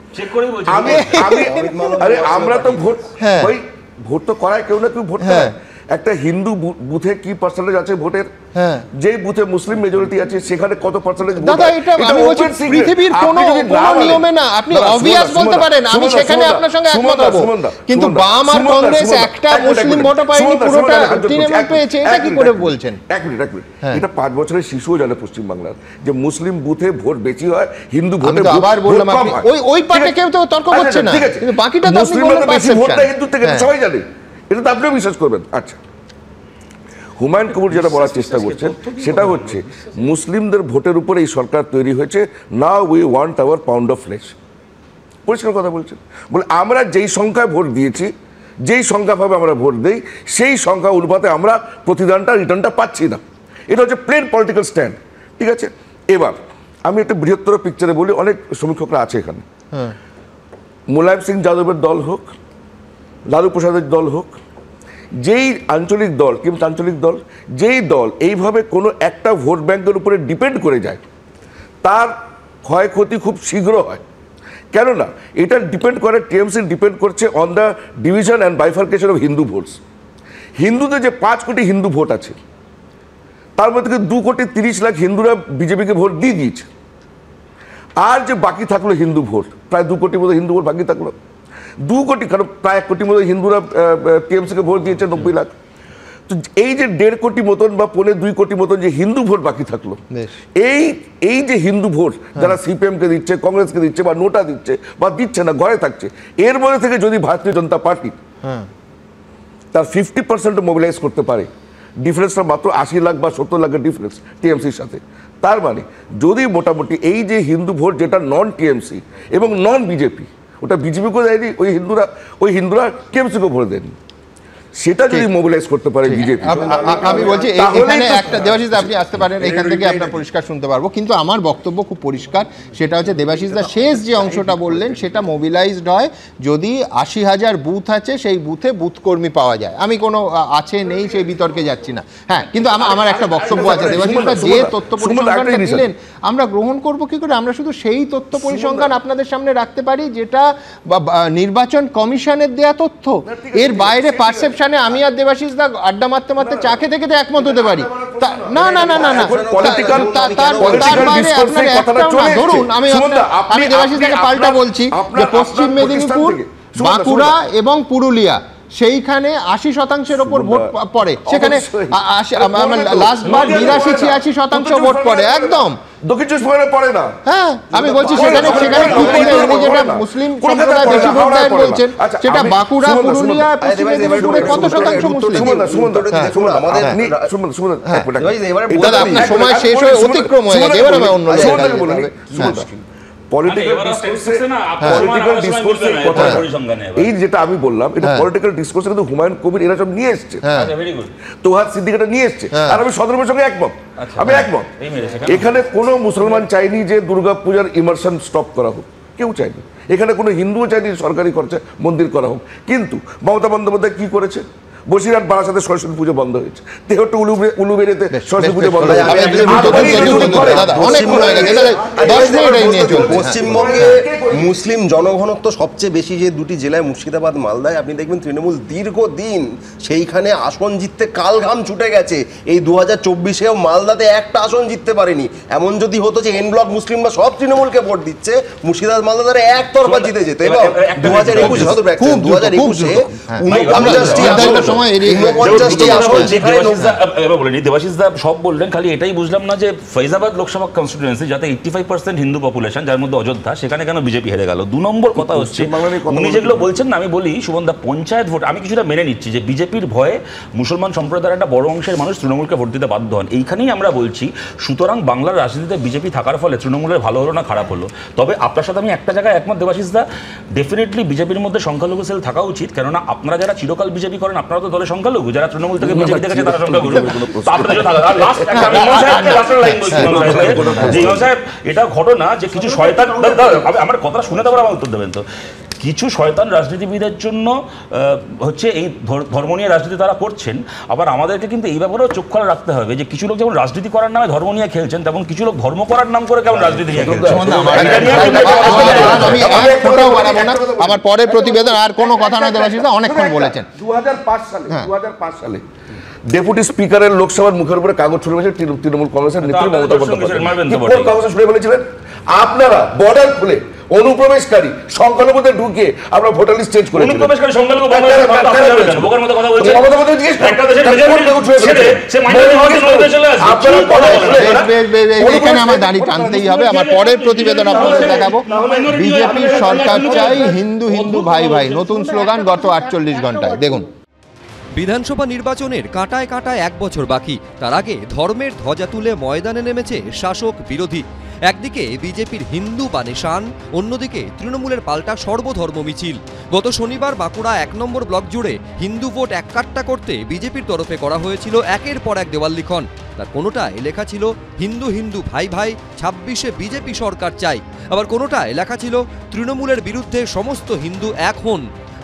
আরে আমরা তো ভোট তো করায় কেউ না কেউ ভোট করায়। একটা হিন্দু বুথে কি পার্সেন্টেজ আছে ভোটের, যে বুথে মুসলিম মেজরিটি আছে সেখানে কত পার্সেন্টেজ ভোট? দাদা, এটা আমি বলছি পৃথিবীর কোনো নিয়মে না। আপনি অবভিয়াস বলতে পারেন, আমি সেখানে আপনার সঙ্গে একমত হব, কিন্তু বাম আর কংগ্রেস একটা মুসলিম ভোট পায়নি, পুরোটা তৃণমূল পেয়েছে, এটা কি করে বলছেন? এক মিনিট, এটা 5 বছরের শিশুও জানে পশ্চিমবাংলার যে মুসলিম বুথে ভোট বেশি হয়, হিন্দু ভোটে আবার বললাম, আপনি ওই পার্টে কেউ তো তর্ক করছে না, কিন্তু বাকিটা তো আপনি বললেন বেশি ভোটটা হিন্দু থেকে, সবাই জানে, এটা তো আপনিও বিশ্বাস করবেন। আচ্ছা, হুমায়ুন কবির যেটা বলার চেষ্টা করছেন সেটা হচ্ছে, মুসলিমদের ভোটের উপরে এই সরকার তৈরি হয়েছে। Now we want hour pound of flash. পরিষ্কার কথা বলছেন, বলে আমরা যেই সংখ্যায় ভোট দিয়েছি, যেই সংখ্যাভাবে আমরা ভোট দিই, সেই সংখ্যা অনুপাতে আমরা প্রতিদানটা, রিটার্নটা পাচ্ছি না। এটা হচ্ছে প্লেন পলিটিক্যাল স্ট্যান্ড। ঠিক আছে, এবার আমি একটা বৃহত্তর পিকচারে বলি, অনেক সমীক্ষকরা আছে এখানে। মুলায়ম সিং যাদবের দল হোক, লালু প্রসাদের দল হোক, যেই আঞ্চলিক দল, কিন্তু আঞ্চলিক দল, যেই দল এইভাবে কোনো একটা ভোট ব্যাংকের উপরে ডিপেন্ড করে যায়, তার ক্ষয়ক্ষতি খুব শীঘ্র হয়। কেননা এটা ডিপেন্ড করে, টিএমসি ডিপেন্ড করছে on the division and bifurcation of Hindu votes. হিন্দুদের যে 5 কোটি হিন্দু ভোট আছে, তার মধ্যে 2,30,00,000 হিন্দুরা বিজেপিকে ভোট দিয়ে দিয়েছে। আর যে বাকি থাকলো হিন্দু ভোট, প্রায় 2 কোটির মতো হিন্দু ভোট বাকি থাকলো। 2 কোটি, কারণ প্রায় 1 কোটির মতো হিন্দুরা টিএমসিকে ভোট দিয়েছে, 90 লাখ। তো এই যে 1.5 কোটি মতন বা 2.25 কোটি মতন যে হিন্দু ভোট বাকি থাকলো, এই যে হিন্দু ভোট যারা সিপিএমকে দিচ্ছে, কংগ্রেসকে দিচ্ছে, বা নোটা দিচ্ছে, বা দিচ্ছে না, ঘরে থাকছে, এর মধ্যে থেকে যদি ভারতীয় জনতা পার্টি তার 50% মোবিলাইজ করতে পারে, ডিফারেন্সটা মাত্র 80 লাখ বা 70 লাখের ডিফারেন্স টিএমসির সাথে, তার মানে যদি মোটামুটি এই যে হিন্দু ভোট যেটা নন টিএমসি এবং নন বিজেপি, ওটা বিজেপিকেও দেয়নি, ওই হিন্দুরা টিএমসিকেও ভোট দেয়নি, সেটা যদি মোবিলাইজ করতে পারে বিজেপি। আমি বলছি এখানে একটা দেবাশিস আপনি আসতে পারেন, এখান থেকে আপনার পরিষ্কার শুনতে পারবো, কিন্তু আমার বক্তব্য খুব পরিষ্কার, সেটা হচ্ছে দেবাশিস দা শেষ যে অংশটা বললেন সেটা মোবিলাইজড হয় যদি ৮০,০০০ বুথ আছে, সেই বুথে বুথ কর্মী পাওয়া যায়। আমি কোনো আছে নেই সেই বিতর্কে যাচ্ছি না, হ্যাঁ, কিন্তু আমার একটা বক্তব্য আছে দেবাশিস দা, যে তথ্য পরিসংখ্যানটা দিলেন আমরা গ্রহণ করবো কি করে? আমরা শুধু সেই তথ্য পরিসংখ্যান আপনাদের সামনে রাখতে পারি যেটা নির্বাচন কমিশনের দেয়া তথ্য, এর বাইরে পারসেপশন আমি আর দেবাশিস দা আড্ডা মারতে মারতে চা খেতে খেতে একমত হতে পারি না। ধরুন আমি দেবাশিস দাকে পাল্টা বলছি যে পশ্চিম মেদিনীপুর, বাঁকুড়া এবং পুরুলিয়া সেইখানে ৮০% ওপর ভোট পড়ে, সেখানে লাস্টবার ৮২-৮৬% ভোট পড়ে একদম। দক্ষিণ চব্বিশ পরগনায় পড়ে না, হ্যাঁ আমি বলছি সেখানে যেটা মুসলিম সম্প্রদায় বেশি ভোট দেয় বলছেন, সেটা বাঁকুড়া, পুরুলিয়া, পশ্চিম মেদিনীপুরে কত শতাংশ মুসলিম? আপনার সময় শেষ হয়ে অতিক্রম হয়ে গেছে, এবার আমি অন্য এই যেটা আমি বললাম এটা পলিটিক্যাল ডিসকোর্সে কিন্তু হুমায়ুন কবির এরা সব নিয়ে এসছে, তোহার সিদ্দিক নিয়ে এসছে, আর আমি সদরের সঙ্গে একমত। আমি একমত, এখানে কোনো মুসলমান চাইনি যে দুর্গা পূজার ইমার্শন স্টপ করা হোক, কেউ চাইনি, এখানে কোনো হিন্দুও চাইনি সরকারি খরচা মন্দির করা হোক, কিন্তু মমতা বন্দ্যোপাধ্যায় কি করেছে? বসিরহাট বারাসাতে সরস্বতী পুজো বন্ধ হয়েছে, তেহট্ট উলুবেড়িতে সরস্বতী পুজো বন্ধ হয়েছে। পশ্চিমবঙ্গে মুসলিম জনঘনত্ব সবচেয়ে বেশি যে দুটি জেলায় মুর্শিদাবাদ, মালদায়, আপনি দেখবেন তৃণমূল দীর্ঘদিন সেইখানে আসন জিততে কাল ঘাম ছুটে গেছে। এই 2024-এও মালদাতে একটা আসন জিততে পারেনি। এমন যদি হতো যে এন ব্লক মুসলিমরা সব তৃণমূলকে ভোট দিচ্ছে, মুর্শিদাবাদ মালদাতে একতরফা জিতে যেত। এবং 2021 দেবাশিস দা সব বললেন, খালি এটাই বুঝলাম না যে ফৈজাবাদ লোকসভা কনস্টিটিউয়েন্সি যাতে 85% হিন্দু পপুলেশন, যার মধ্যে অযোধ্যা, সেখানে কেন বিজেপি হেরে গেল? 2 নম্বর কথা হচ্ছে উনি যেগুলো বলছেন না, আমি বলি সুমনদা, পঞ্চায়েত ভোট আমি কিছুটা মেনে নিচ্ছি যে বিজেপির ভয়ে মুসলমান সম্প্রদায়ের একটা বড় অংশের মানুষ তৃণমূলকে ভোট দিতে বাধ্য হন, এইখানেই আমরা বলছি। সুতরাং বাংলার রাজনীতিতে বিজেপি থাকার ফলে তৃণমূলের ভালো হলো না খারাপ হলো। তবে আপনার সাথে আমি একটা জায়গায় একমত দেবাশিস দা, ডেফিনেটলি বিজেপির মধ্যে সংখ্যালঘু সেল থাকা উচিত, কেননা আপনারা যারা চিরকাল বিজেপি করেন আপনারা তো দলের সংখ্যালঘু, যারা তৃণমূল থেকে বিজেপি থেকে তারা সংখ্যালঘু। এটা ঘটনা যে কিছু শয়তান, আমার কথা শুনে তারপর আমার উত্তর দেবেন, তো কিছু শয়তান রাজনীতিবিদের জন্য হচ্ছে এই ধর্ম নিয়ে রাজনীতি তারা করছেন। আবার আমাদেরকে কিন্তু এই ব্যাপারেও চোখ খোলা রাখতে হবে যে কিছু লোক যেমন রাজনীতি করার নামে ধর্ম নিয়ে খেলছেন, তেমন কিছু লোক ধর্ম করার নাম করে কেমন রাজনীতি নিয়ে খেলছেন। আমার পরের প্রতিবেদন আর কোনো কথা নয় দেবাশিস দা, অনেকক্ষণ বলেছেন। 2005 সালে ডেপুটি স্পিকারের লোকসভার মুখের উপরে কাগজ ছুড়ে বলেছে তৃণমূল কংগ্রেসের নেত্রী মমতা বন্দ্যোপাধ্যায়। কাগজ ছুড়ে বলেছিলেন আপনারা বর্ডার খুলে অনুপ্রবেশকারী সংখ্যালঘুদের ঢুকিয়ে আমরা ভোটার লিস্ট চেঞ্জ করে অনুপ্রবেশকারী সংখ্যালঘু বোকার মতো কথা বলছেন। এখানে আমার দাড়ি টানতেই হবে। আমার পরের প্রতিবেদন আপনাদের দেখাবো। বিজেপির সরকার চাই, হিন্দু হিন্দু ভাই ভাই, নতুন স্লোগান গত 48 ঘন্টায়। দেখুন, বিধানসভা নির্বাচনের কাঁটায় কাঁটায় 1 বছর বাকি। তার আগে ধর্মের ধ্বজা তুলে ময়দানে নেমেছে শাসক বিরোধী। একদিকে বিজেপির হিন্দু বানে শান, অন্যদিকে তৃণমূলের পাল্টা সর্বধর্ম মিছিল। গত শনিবার বাঁকুড়া 1 নম্বর ব্লক জুড়ে হিন্দু ভোট এককাট্টা করতে বিজেপির তরফে করা হয়েছিল একের পর এক দেওয়াল লিখন। তার কোনোটায় লেখা ছিল হিন্দু হিন্দু ভাই ভাই, 26-এ বিজেপি সরকার চাই। আবার কোনোটায় লেখা ছিল তৃণমূলের বিরুদ্ধে সমস্ত হিন্দু এক হন।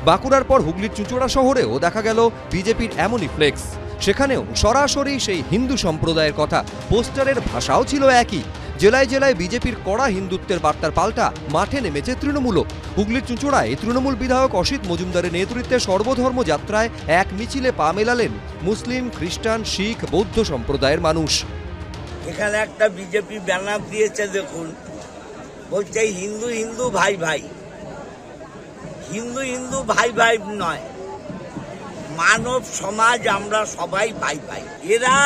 বাঁকুড়ার পর হুগলির চুঁচুড়া শহরেও দেখা গেল বিজেপির এমনই ফ্লেক্স। সেখানেও সরাসরি সেই হিন্দু সম্প্রদায়ের কথা, পোস্টারের ভাষাও ছিল একই। জেলায় জেলায় বিজেপির কড়া হিন্দুত্বের বার্তার পাল্টা মাঠে নেমেছে তৃণমূলও। হুগলির চুঁচুড়ায় তৃণমূল বিধায়ক অসিত মজুমদারের নেতৃত্বে সর্বধর্ম যাত্রায় এক মিছিলে পা মেলালেন মুসলিম, খ্রিস্টান, শিখ, বৌদ্ধ সম্প্রদায়ের মানুষ। এখানে একটা বিজেপি ব্যানার দিয়েছে, দেখুন, বলছে হিন্দু হিন্দু ভাই ভাই। হিন্দু হিন্দু ভাই ভাই নয়, মানব সমাজ আমরা সবাই ভাই ভাই। এরা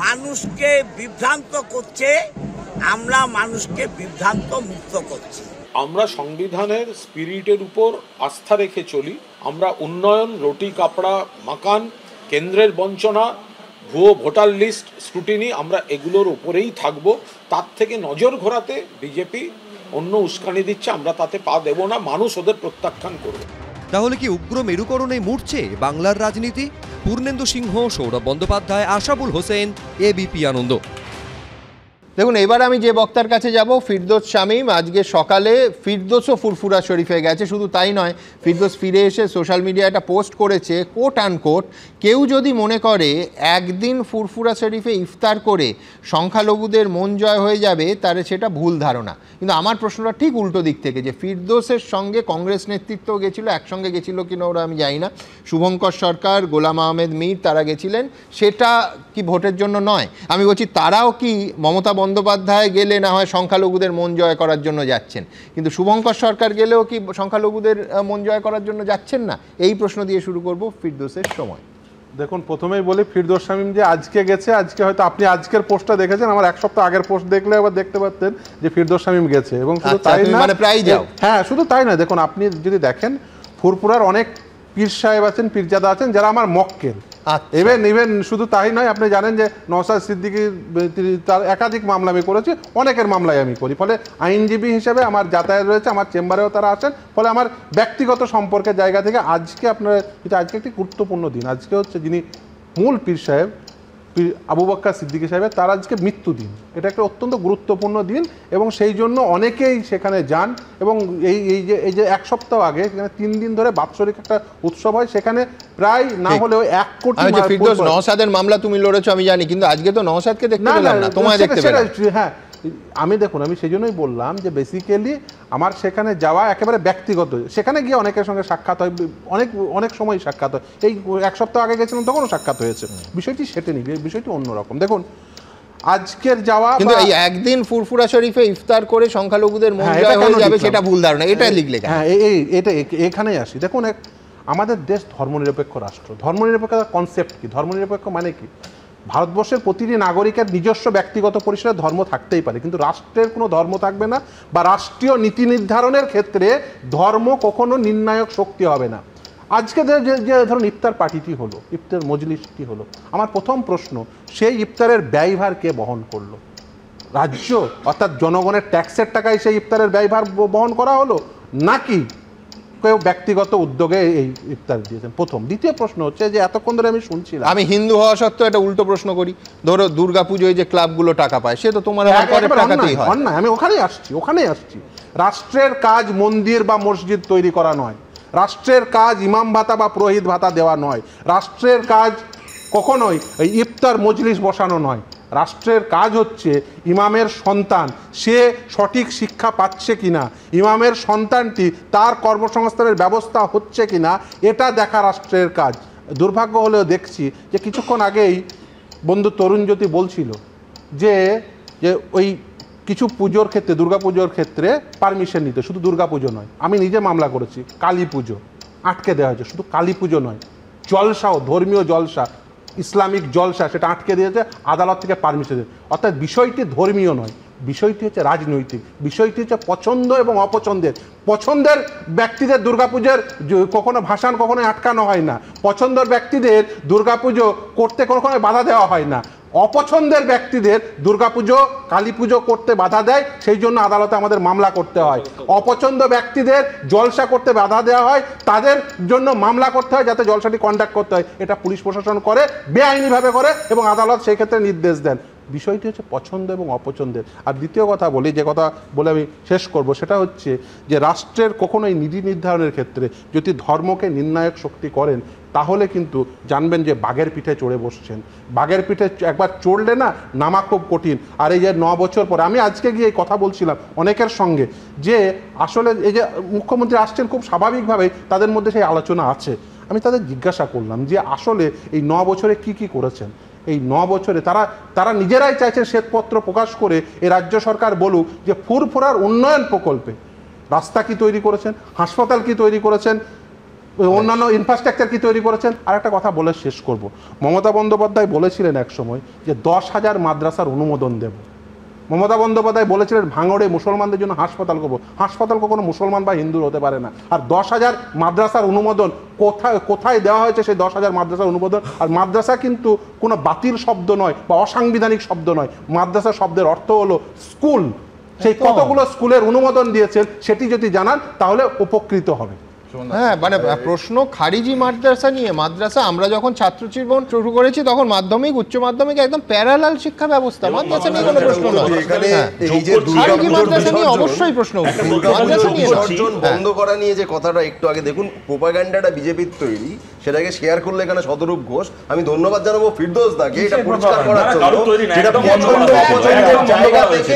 মানুষকে বিভ্রান্ত করছে, আমরা মানুষকে বিভ্রান্ত মুক্ত করছি। আমরা সংবিধানের স্পিরিটের উপর আস্থা রেখে চলি। আমরা উন্নয়ন, রুটি কাপড়া মাকান, কেন্দ্রের বঞ্চনা, ভুয়ো ভোটার লিস্ট স্ক্রুটিনি, আমরা এগুলোর উপরেই থাকব। তার থেকে নজর ঘোরাতে বিজেপি অন্য উস্কানি দিচ্ছে, আমরা তাতে পা দেব না, মানুষ ওদের প্রত্যাখ্যান করবে। তাহলে কি উগ্র মেরুকরণে মুড়ছে বাংলার রাজনীতি? পূর্ণেন্দু সিংহ, সৌরভ বন্দ্যোপাধ্যায়, আশাবুল হোসেন, এবিপি আনন্দ। দেখুন, এবার আমি যে বক্তার কাছে যাব, ফিরদৌস শামীম। আজকে সকালে ফিরদৌসও ফুরফুরা শরীফে গেছে। শুধু তাই নয়, ফিরদৌস ফিরে এসে সোশ্যাল মিডিয়ায় একটা পোস্ট করেছে, কোট আনকোট, কেউ যদি মনে করে একদিন ফুরফুরা শরীফে ইফতার করে সংখ্যালঘুদের মন জয় হয়ে যাবে, তাহলে সেটা ভুল ধারণা। কিন্তু আমার প্রশ্নটা ঠিক উল্টো দিক থেকে, যে ফিরদৌসের সঙ্গে কংগ্রেস নেতৃত্ব গেছিল, একসঙ্গে গেছিল কিনা ওরা আমি জানি না, শুভঙ্কর সরকার, গোলাম আহমেদ মীর তারা গেছিলেন, সেটা কি ভোটের জন্য নয়? আমি বলছি তারাও কি মমতা বন্দ্যোপাধ্যায় গেলে না হয় সংখ্যালঘুদের মন জয় করার জন্য যাচ্ছেন, কিন্তু শুভঙ্কর সরকার গেলেও কি সংখ্যালঘুদের মন জয় করার জন্য যাচ্ছেন না? এই প্রশ্ন দিয়ে শুরু করব ফিরদৌসের সময়। দেখুন, প্রথমেই বলি, ফিরদৌস শামীম যে আজকে গেছে, আজকে হয়তো আপনি আজকের পোস্টটা দেখেছেন, আমার এক সপ্তাহ আগের পোস্ট দেখলে আবার দেখতে পারতেন যে ফিরদৌস শামীম গেছে। এবং শুধু তাই না, মানে প্রায় যাও। হ্যাঁ, শুধু তাই না, দেখুন আপনি যদি দেখেন ফুরফুরার অনেক পীর সাহেব আছেন, পীরজাদা আছেন যারা আমার মক্কেল। ইভেন শুধু তাই নয়, আপনি জানেন যে নওশাদ সিদ্দিকী তার একাধিক মামলা আমি করেছি, অনেকের মামলায় আমি করি, ফলে আইনজীবী হিসেবে আমার যাতায়াত রয়েছে, আমার চেম্বারেও তারা আসেন, ফলে আমার ব্যক্তিগত সম্পর্কের জায়গা থেকে আজকে আপনার, আজকে একটি গুরুত্বপূর্ণ দিন। আজকে হচ্ছে যিনি মূল পীর সাহেব আবু বকর সিদ্দিকী সাহেবের, তার আজকে মৃত্যুদিন। এটা একটা অত্যন্ত গুরুত্বপূর্ণ দিন এবং সেই জন্য অনেকেই সেখানে যান। এবং এই যে এক সপ্তাহ আগে সেখানে 3 দিন ধরে বাৎসরিক একটা উৎসব হয়, সেখানে প্রায় না হলেও 1 কোটি। ফিরদৌস, নওশাদের মামলা তুমি লড়েছো আমি জানি, কিন্তু আজকে তো নওশাদকে দেখতে পেলাম না, তোমায় দেখতে পেলাম। হ্যাঁ, আমি দেখুন, আমি সেই জন্যই বললাম যে বেসিক্যালি আমার সেখানে যাওয়া একেবারে ব্যক্তিগত। সেখানে গিয়ে অনেকের সঙ্গে সাক্ষাৎ হয়, অনেক সময় সাক্ষাৎ হয়। এই এক সপ্তাহ আগে গেছিলাম, তখনও সাক্ষাৎ হয়েছে। বিষয়টি সেটা নিয়ে, বিষয়টি অন্যরকম। দেখুন, আজকের যাওয়া, কিন্তু এই একদিন ফুরফুরা শরীফে ইফতার করে সংখ্যালঘুদের মন জয় হয়ে যাবে, সেটা ভুল ধারণা, এটা লিখলে। হ্যাঁ, এটা এখানেই আসি। দেখুন, আমাদের দেশ ধর্মনিরপেক্ষ রাষ্ট্র। ধর্মনিরপেক্ষতার কনসেপ্ট কি? ধর্মনিরপেক্ষ মানে কি? ভারতবর্ষের প্রতিটি নাগরিকের নিজস্ব ব্যক্তিগত পরিসরে ধর্ম থাকতেই পারে, কিন্তু রাষ্ট্রের কোনো ধর্ম থাকবে না, বা রাষ্ট্রীয় নীতি নির্ধারণের ক্ষেত্রে ধর্ম কখনো নির্ণায়ক শক্তি হবে না। আজকে যে ধরুন ইফতার পার্টিটি হলো, ইফতার মজলিসটি হলো, আমার প্রথম প্রশ্ন, সেই ইফতারের ব্যয়ভার কে বহন করলো? রাজ্য, অর্থাৎ জনগণের ট্যাক্সের টাকায় সেই ইফতারের ব্যয়ভার বহন করা হলো, নাকি কেউ ব্যক্তিগত উদ্যোগে এই ইফতার দিয়েছেন? প্রথম। দ্বিতীয় প্রশ্ন হচ্ছে যে এতক্ষণ ধরে আমি শুনছিলাম, আমি হিন্দু হওয়া সত্ত্বেও একটা উল্টো প্রশ্ন করি, ধরো দুর্গাপুজোয় যে ক্লাবগুলো টাকা পায়, সে তো তোমার টাকাতেই হয়। অন্যায়, আমি ওখানেই আসছি। রাষ্ট্রের কাজ মন্দির বা মসজিদ তৈরি করা নয়, রাষ্ট্রের কাজ ইমাম ভাতা বা পুরোহিত ভাতা দেওয়া নয়, রাষ্ট্রের কাজ কখনোই এই ইফতার মজলিস বসানো নয়। রাষ্ট্রের কাজ হচ্ছে ইমামের সন্তান সে সঠিক শিক্ষা পাচ্ছে কিনা, ইমামের সন্তানটি তার কর্মসংস্থানের ব্যবস্থা হচ্ছে কিনা, এটা দেখা রাষ্ট্রের কাজ। দুর্ভাগ্য হলেও দেখছি যে কিছুক্ষণ আগেই বন্ধু তরুণজ্যোতি বলছিল যে ওই কিছু পুজোর ক্ষেত্রে, দুর্গাপুজোর ক্ষেত্রে পারমিশন নিতে, শুধু দুর্গাপুজো নয়, আমি নিজে মামলা করেছি, কালী পুজো আটকে দেওয়া হয়েছে। শুধু কালী পুজো নয়, জলসাও, ধর্মীয় জলসা, ইসলামিক জলসা, সেটা আটকে দিয়েছে, আদালত থেকে পারমিশন দিয়েছে। অর্থাৎ বিষয়টি ধর্মীয় নয়, বিষয়টি হচ্ছে রাজনৈতিক, বিষয়টি হচ্ছে পছন্দ এবং অপছন্দের। পছন্দের ব্যক্তিদের দুর্গাপুজোর কখনো ভাসান কখনো আটকানো হয় না, পছন্দের ব্যক্তিদের দুর্গাপুজো করতে কখনো বাধা দেওয়া হয় না, অপছন্দের ব্যক্তিদের দুর্গাপুজো কালী পুজো করতে বাধা দেয়, সেই জন্য আদালতে আমাদের মামলা করতে হয়। অপছন্দ ব্যক্তিদের জলসা করতে বাধা দেওয়া হয়, তাদের জন্য মামলা করতে হয় যাতে জলসাটি কন্ডাক্ট করতে হয়। এটা পুলিশ প্রশাসন করে, বেআইনিভাবে করে, এবং আদালত সেই ক্ষেত্রে নির্দেশ দেন। বিষয়টি হচ্ছে পছন্দ এবং অপছন্দের। আর দ্বিতীয় কথা বলি, যে কথা বলে আমি শেষ করব, সেটা হচ্ছে যে রাষ্ট্রের কখনোই নীতি নির্ধারণের ক্ষেত্রে যদি ধর্মকে নির্ণায়ক শক্তি করেন, তাহলে কিন্তু জানবেন যে বাঘের পিঠে চড়ে বসছেন। বাঘের পিঠে একবার চড়লে না, নামা খুব কঠিন। আর এই যে 9 বছর পরে, আমি আজকে গিয়ে কথা বলছিলাম অনেকের সঙ্গে, যে আসলে এই যে মুখ্যমন্ত্রী আসছেন, খুব স্বাভাবিকভাবেই তাদের মধ্যে সেই আলোচনা আছে। আমি তাদের জিজ্ঞাসা করলাম যে আসলে এই 9 বছরে কি করেছেন। এই 9 বছরে তারা নিজেরাই চাইছেন শ্বেতপত্র প্রকাশ করে এই রাজ্য সরকার বলুক যে ফুরফুরার উন্নয়ন প্রকল্পে রাস্তা কি তৈরি করেছেন, হাসপাতাল কি তৈরি করেছেন, অন্যান্য ইনফ্রাস্ট্রাকচার কি তৈরি করেছেন। আর একটা কথা বলে শেষ করব, মমতা বন্দ্যোপাধ্যায় বলেছিলেন এক সময় যে 10,000 মাদ্রাসার অনুমোদন দেব। মমতা বন্দ্যোপাধ্যায় বলেছিলেন ভাঙড়ে মুসলমানদের জন্য হাসপাতাল করবো। হাসপাতাল কখনো মুসলমান বা হিন্দুর হতে পারে না। আর 10,000 মাদ্রাসার অনুমোদন কোথায় দেওয়া হয়েছে সেই 10,000 মাদ্রাসার অনুমোদন? আর মাদ্রাসা কিন্তু কোনো বাতিল শব্দ নয় বা অসাংবিধানিক শব্দ নয়। মাদ্রাসা শব্দের অর্থ হলো স্কুল। সেই কতগুলো স্কুলের অনুমোদন দিয়েছেন সেটি যদি জানান তাহলে উপকৃত হবে। হ্যাঁ, মানে প্রশ্ন খারিজি মাদ্রাসা নিয়ে। মাদ্রাসা আমরা যখন ছাত্র জীবন শুরু করেছি তখন মাধ্যমিক উচ্চ মাধ্যমিক একদম প্যারালাল শিক্ষা ব্যবস্থা, মাদ্রাসা নিয়ে কোনো প্রশ্ন নয়। খারিজি মাদ্রাসা নিয়ে অবশ্যই প্রশ্ন মাদ্রাসা নিয়ে বন্ধ করা নিয়ে যে কথাটা একটু আগে দেখুন, প্রোপাগান্ডাটা বিজেপির তৈরি, সেটাকে শেয়ার করলে এখানে শতরূপ ঘোষ। আমি ধন্যবাদ জানাবো ফিরদৌস দাকে এটা পরিষ্কার করার জন্য। যেটা পছন্দ অপছন্দের জায়গা থেকে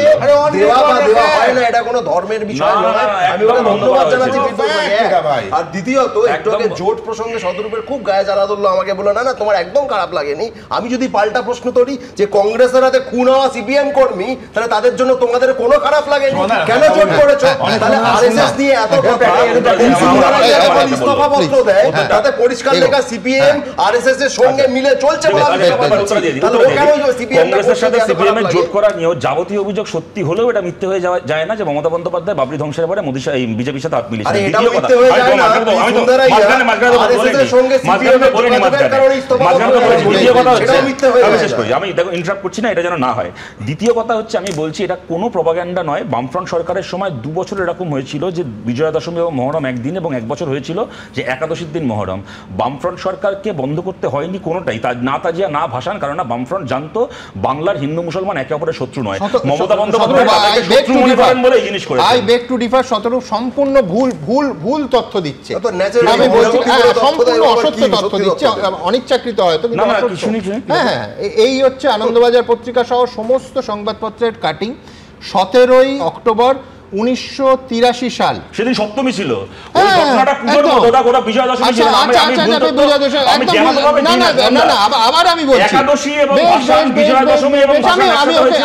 দেওয়া বা দেওয়া হয় না, এটা কোনো ধর্মের বিষয় নয়। আমি ওকে ধন্যবাদ জানাচ্ছি ফিরদৌস। আর দ্বিতীয়ত একটু আগে জোট প্রসঙ্গে শতরূপের খুব গায়ে জ্বালা ধরলো, আমাকে বললো না না তোমার একদম খারাপ লাগেনি। আমি যদি পাল্টা প্রশ্ন করি যে কংগ্রেসের হাতে খুন হওয়া সিপিএম কর্মী, তাহলে তাদের জন্য তোমাদের কোনো খারাপ লাগেনি, কেন জোট করেছো? তাহলে আরএসএস নিয়ে এত কথা, ইস্তফা পত্র দেয় তাতে পরিষ্কার লেখা সিপিএম আরএসএস এর সঙ্গে মিলে চলছে। কংগ্রেসের সাথে সিপিএম এর জোট করা নিয়ে যাবতীয় অভিযোগ সত্যি হলেও এটা মিথ্যে হয়ে যায় না যে মমতা বন্দ্যোপাধ্যায় বাবরি ধ্বংসের পরে মোদী বিজেপির সাথে হাত মিলিয়েছেন। আমি দেখো ইন্টারাপ্ট করছি না, এটা যেন না হয়। দ্বিতীয় কথা হচ্ছে, আমি বলছি এটা কোনো প্রপাগান্ডা নয়। বামফ্রন্ট সরকারের সময় 2 বছর এরকম হয়েছিল যে বিজয়া দশমী এবং মহরম একদিন, এবং 1 বছর হয়েছিল যে একাদশীর দিন মহরম। বামফ্রন্ট সরকারকে বন্ধ করতে হয়নি কোনোটাই, না তাজিয়া না ভাসান, কারণ না বামফ্রন্ট জানতো বাংলার হিন্দু মুসলমান একে অপরের শত্রু নয়। মমতা বন্দ্যোপাধ্যায় শত্রু মনে করেন বলে এই জিনিস করেছে। I beg two differ. Shatarup সম্পূর্ণ ভুল তথ্য দিচ্ছে, আমি বলছি সম্পূর্ণ অসত্য তথ্য দিচ্ছে, অনিচ্ছাকৃত হয়তো। হ্যাঁ, এই হচ্ছে আনন্দবাজার পত্রিকা সহ সমস্ত সংবাদপত্রের কাটিং। 17ই অক্টোবর 1983 সাল, সেদিন সপ্তমী ছিল। আবার আমি বলছি,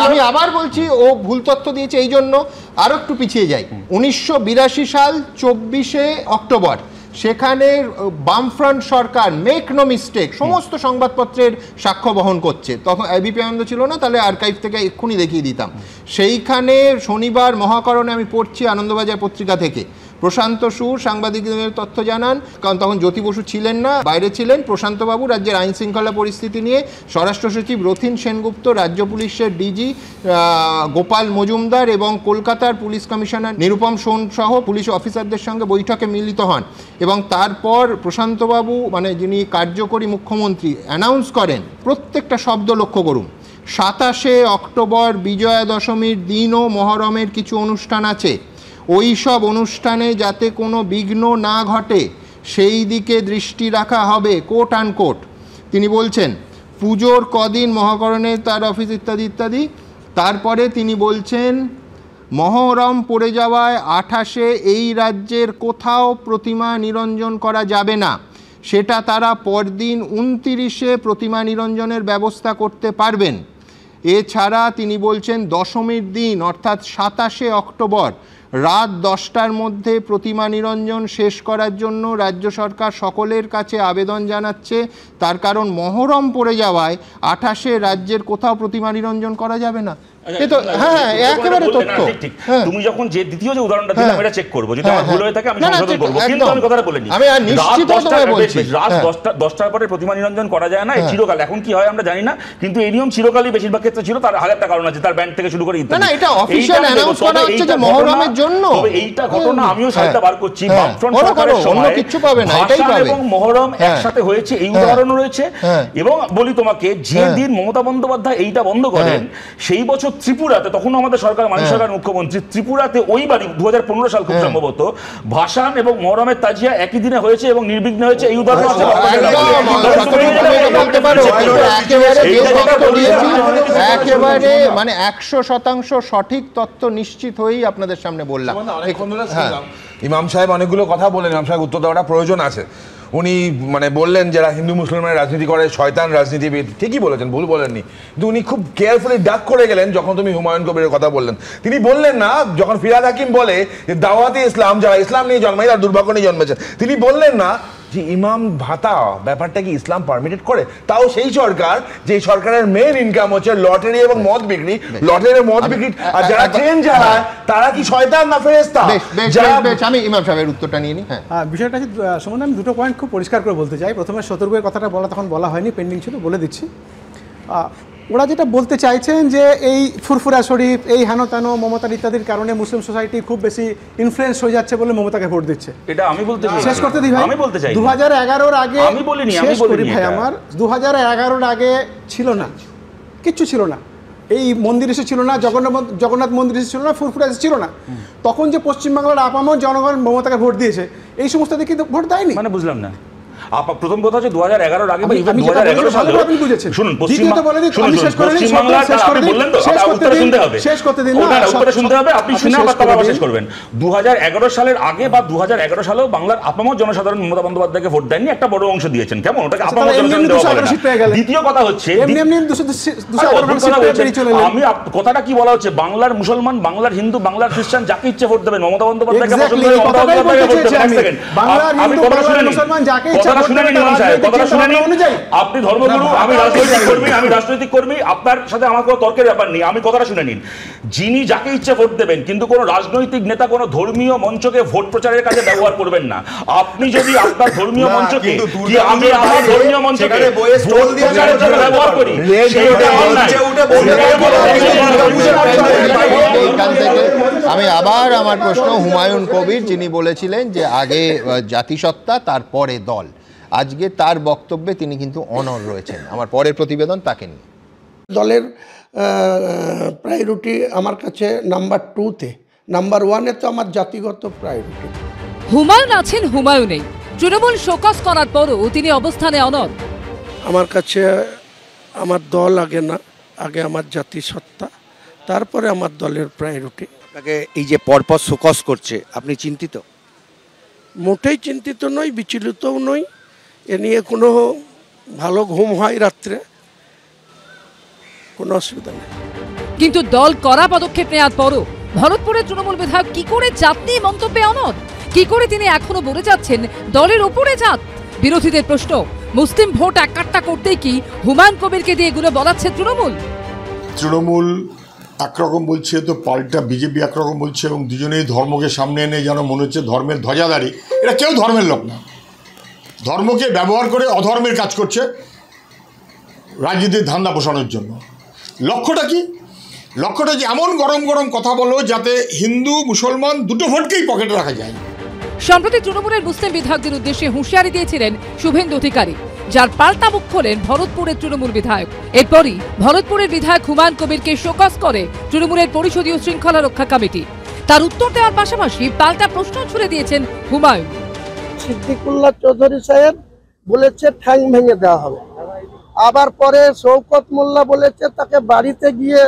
আমি আবার বলছি ও ভুল তথ্য দিয়েছে। এই জন্য আরো একটু পিছিয়ে যাই। 1982 সাল 24শে অক্টোবর, সেখানে বামফ্রন্ট সরকার, মেক নো মিস্টেক, সমস্ত সংবাদপত্রের সাক্ষ্য বহন করছে। তখন এবিপি আনন্দ ছিল না, তাহলে আর্কাইভ থেকে এক্ষুনি দেখিয়ে দিতাম। সেইখানে শনিবার মহাকরণে, আমি পড়ছি আনন্দবাজার পত্রিকা থেকে, প্রশান্ত সুর সাংবাদিকদের তথ্য জানান, কারণ তখন জ্যোতি বসু ছিলেন না, বাইরে ছিলেন। প্রশান্তবাবু রাজ্যের আইন শৃঙ্খলা পরিস্থিতি নিয়ে স্বরাষ্ট্র সচিব রথীন সেনগুপ্ত, রাজ্য পুলিশের ডিজি গোপাল মজুমদার এবং কলকাতার পুলিশ কমিশনার নিরুপম সোন সহ পুলিশ অফিসারদের সঙ্গে বৈঠকে মিলিত হন। এবং তারপর প্রশান্তবাবু, মানে যিনি কার্যকরী মুখ্যমন্ত্রী, অ্যানাউন্স করেন, প্রত্যেকটা শব্দ লক্ষ্য করুন, 27শে অক্টোবর বিজয়া দশমীর দিনও মহরমের কিছু অনুষ্ঠান আছে, ওই সব অনুষ্ঠানে যাতে কোনো বিঘ্ন না ঘটে সেই দিকে দৃষ্টি রাখা হবে, কোট আনকোট। তিনি বলছেন পুজোর কদিন মহাকরণে তার অফিস ইত্যাদি ইত্যাদি। তারপরে তিনি বলছেন মহরম পড়ে যাওয়ায় 28শে এই রাজ্যের কোথাও প্রতিমা নিরঞ্জন করা যাবে না, সেটা তারা পরদিন 29শে প্রতিমা নিরঞ্জনের ব্যবস্থা করতে পারবেন। এছাড়া তিনি বলছেন দশমীর দিন অর্থাৎ 27শে অক্টোবর রাত 10টার মধ্যে প্রতিমা নিরঞ্জন শেষ করার জন্য রাজ্য সরকার সকলের কাছে আবেদন জানাচ্ছে। তার কারণ মহরম পড়ে যাওয়ায় 28শে রাজ্যের কোথাও প্রতিমা নিরঞ্জন করা যাবে না। তুমি যখন যে দ্বিতীয় যে উদাহরণটা দিলাম এটা চেক করবো, যদি আমার ভুল হয়ে থাকে আমি সংশোধন করবো, কিন্তু আমি কথাটা বলিনি। রাত 10টার পরে প্রতিমা নিরঞ্জন করা যায় না, চিরকাল। এখন কি হয় আমরা জানি না, কিন্তু এই নিয়ম চিরকালই বেশিরভাগ ক্ষেত্রে ছিল। তার হাজারটা কারণ আছে, তার ব্যাংক থেকে শুরু করে ইত্যাদি। এইটা ঘটনা আমিও সাইডটা বার করছি। বামফ্রন্ট সরকারের সময় ভাসান এবং মহরম একসাথে হয়েছে, এই উদাহরণ রয়েছে। এবং বলি তোমাকে, যে দিন মমতা বন্দ্যোপাধ্যায় এইটা বন্ধ করেন, সেই বছর ত্রিপুরাতে, তখন আমাদের সরকার, মানিক সরকার মুখ্যমন্ত্রী, ত্রিপুরাতে ওই বাড়ি 2015 সাল খুব সম্ভবত ভাসান এবং মহরমের তাজিয়া একই দিনে হয়েছে এবং নির্বিঘ্ন হয়েছে। এই উদাহরণ একেবারে মানে 100% সঠিক তথ্য নিশ্চিত হয়েই আপনাদের সামনে বললাম। ইমাম সাহেব অনেকগুলো কথা বলেন, ইমাম সাহেব উত্তর দেওয়াটা প্রয়োজন আছে। উনি মানে বললেন যারা হিন্দু মুসলমানের রাজনীতি করে শয়তান রাজনীতিবিদ, ঠিকই বলেছেন, ভুল বলেননি। কিন্তু উনি খুব কেয়ারফুলি ডাক করে গেলেন যখন তুমি হুমায়ুন কবিরের কথা বললেন। তিনি বললেন না, যখন ফিরহাদ হাকিম বলে যে দাওয়াতে ইসলাম, যারা ইসলাম নিয়ে জন্মায় তারা দুর্ভাগ্য নিয়ে জন্মেছে, তিনি বললেন না যে ইমাম ভাতা ব্যাপারটা কি ইসলাম পারমিটেড করে? তাও সেই সরকার যে সরকারের মেইন ইনকাম হচ্ছে লটারি এবং মদ বিক্রি, লটারি মদ বিক্রি, আর যারা ট্রেন চালায় তারা কি শয়তান না ফেরেশতা? আমি ইমাম সাহেবের উত্তরটা নিয়ে নিই। হ্যাঁ, বিষয়টা সম্বন্ধে আমি দুটো পয়েন্ট খুব পরিষ্কার করে বলতে চাই। প্রথমে সতর্কের কথাটা তখন বলা হয়নি, পেন্ডিং ছিল, বলে দিচ্ছি। ওরা যেটা বলতে চাইছেন যে এই ফুরফুরা শরীফ, এই হেন তেন, মমতার ইত্যাদির কারণে মুসলিম সোসাইটি খুব বেশি ইনফ্লুয়েন্স হয়ে যাচ্ছে বলে মমতাকে ভোট দিচ্ছে। এটা আমি বলতে চাই, শেষ করতে দিই ভাই। আমি বলতে চাই 2011-র আগে আমি বলিনি, শেষ করি ভাই আমার। 2011-র আগে ছিল না, কিচ্ছু ছিল না। এই মন্দির এসে ছিল না, জগন্নাথ মন্দির এসে ছিল না, ফুরফুরা এসে ছিল না। তখন যে পশ্চিমবাংলার আপামর জনগণ মমতাকে ভোট দিয়েছে, এই সমস্ত দিকে ভোট দেয়নি। মানে বুঝলাম না। প্রথম কথা হচ্ছে 2011-র আগে বা ইভেন 2011 সালে আপনি বুঝেছেন। শুনুন, আপনি শুনে আবার শেষ করবেন। 2011 সালের আগে বা 2011 সালেও বাংলার আপামর জনসাধারণ মমতা বন্দ্যোপাধ্যায়কে ভোট দেননি, একটা বড় অংশ দিয়েছেন। কেমন? ওটাকে আপামর জনসাধারণ দেওয়া হবে না। দ্বিতীয় কথা হচ্ছে, আমি কথাটা কি বলা হচ্ছে, বাংলার মুসলমান, বাংলার হিন্দু, বাংলার খ্রিস্টান যাকে ইচ্ছে ভোট দেবেন, মমতা বন্দ্যোপাধ্যায়কে পছন্দ করে মমতা বন্দ্যোপাধ্যায়কে ভোট দেবেন। এক সেকেন্ড, আমি কথা শুনে নিন, কথাটা শুনে নিন ইমাম সাহেব, কথাটা শুনে নিন। আপনি ধর্মগুরু, আমি রাজনৈতিক কর্মী, আপনার সাথে আমার কোনো তর্কের ব্যাপার নেই। আমি কথাটা শুনে নিন। যিনি যাকে ইচ্ছে ভোট দেবেন, কিন্তু কোনো রাজনৈতিক নেতা কোনো ধর্মীয় মঞ্চকে ভোট প্রচারের কাজে ব্যবহার করবেন না। আপনি যদি আপনার ধর্মীয় মঞ্চকে, আমি আমার ধর্মীয় মঞ্চকে ভোট প্রচারের জন্য ব্যবহার করি, আমি আবার আমার প্রশ্ন, হুমায়ুন কবির যিনি বলেছিলেন যে আগে জাতিসত্তা তারপরে দল, আজকে তার বক্তব্যে তিনি কিন্তু অনড় রয়েছেন। আমার পরের প্রতিবেদন তাকে নিয়ে। দলের প্রায়োরিটি আমার কাছে নাম্বার 2-তে, নাম্বার 1-এ তো আমার জাতিগত প্রায়োরিটি। হুমায়ুন আছেন, হুমায়ুনেই। তৃণমূল শোকজ করার পরও তিনি অবস্থানে অনড়। আমার কাছে আমার দল আগে না, আগে আমার জাতিসত্তা, তারপরে আমার দলের প্রায়োরিটি। আপনাকে এই যে পরপর শোকজ করছে, আপনি চিন্তিত? মোটেই চিন্তিত নই, বিচলিতও নই। এ নিয়ে কোনো ভালো ঘুম হয় রাত্রে, কোনো অসুবিধা নেই। কিন্তু দল করা পদক্ষেপ নেওয়ার পরও ভরতপুরের তৃণমূল বিধায়ক কি করে জাত নিয়ে মন্তব্যে অনড়? কি করে তিনি এখনো বলে যাচ্ছেন দলের উপরে জাত? বিরোধীদের প্রশ্ন, মুসলিম ভোট একাট্টা করতেই কি হুমায়ুন কবিরকে দিয়ে এগুলো বলাচ্ছে তৃণমূল? তৃণমূল একরকম বলছে তো পাল্টা বিজেপি একরকম বলছে, এবং দুজনেই ধর্মকে সামনে এনে যেন মনে হচ্ছে ধর্মের ধ্বজাধারী। এরা কেউ ধর্মের লোক না, ধর্মকে ব্যবহার করে অধর্মের কাজ করছে রাজনীতির ধান্দা পোষানোর জন্য। লক্ষ্যটা কি? লক্ষ্যটা যে এমন গরম গরম কথা বলো যাতে হিন্দু মুসলমান দুটো ভোটকেই পকেটে রাখা যায়। সম্প্রতি তৃণমূলের মুসলিম বিধায়কদের উদ্দেশ্যে হুঁশিয়ারি দিয়েছিলেন শুভেন্দু অধিকারী, যার পাল্টা মুখ খোলেন ভরতপুরের তৃণমূল বিধায়ক। এরপরই ভরতপুরের বিধায়ক হুমায়ুন কবিরকে শোকজ করে তৃণমূলের পরিষদীয় শৃঙ্খলা রক্ষা কমিটি। তার উত্তর দেওয়ার পাশাপাশি পাল্টা প্রশ্ন ছুড়ে দিয়েছেন হুমায়ুন। সিদ্দিকুল্লাহ চৌধুরী সাহেব বলেছে ঠ্যাং ভেঙে দেওয়া হবে, আবার পরে শওকত মোল্লা বলেছে তাকে বাড়িতে গিয়ে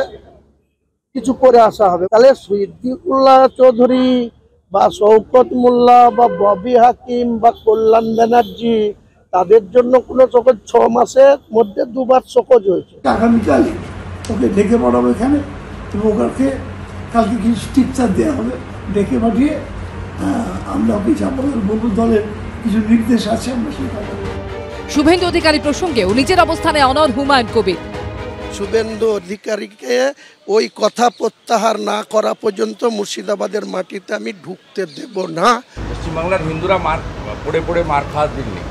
কিছু করে আসা হবে। তাহলে সিদ্দিকুল্লাহ চৌধুরী বা শওকত মোল্লা বা ববি হাকিম বা কল্যাণ ব্যানার্জি, তাদের জন্য কোনো শোকজ 6 মাসের মধ্যে 2 বার শোকজ হয়েছে। আগামীকাল ওকে ডেকে পাঠাবো এখানে, এবং ওকে কালকে কিছু টিপচার দেওয়া হবে, ডেকে পাঠিয়ে আমরা ওকে বলবো দলের কিছু নির্দেশ আছে, আমরা সেটা। শুভেন্দু অধিকারী প্রসঙ্গেও নিজের অবস্থানে অনড় হুমায়ুন কবির। শুভেন্দু অধিকারীকে ওই কথা প্রত্যাহার না করা পর্যন্ত মুর্শিদাবাদের মাটিতে আমি ঢুকতে দেব না। পশ্চিমবাংলার হিন্দুরা পড়ে পড়ে মার খাওয়ার দিন নেই,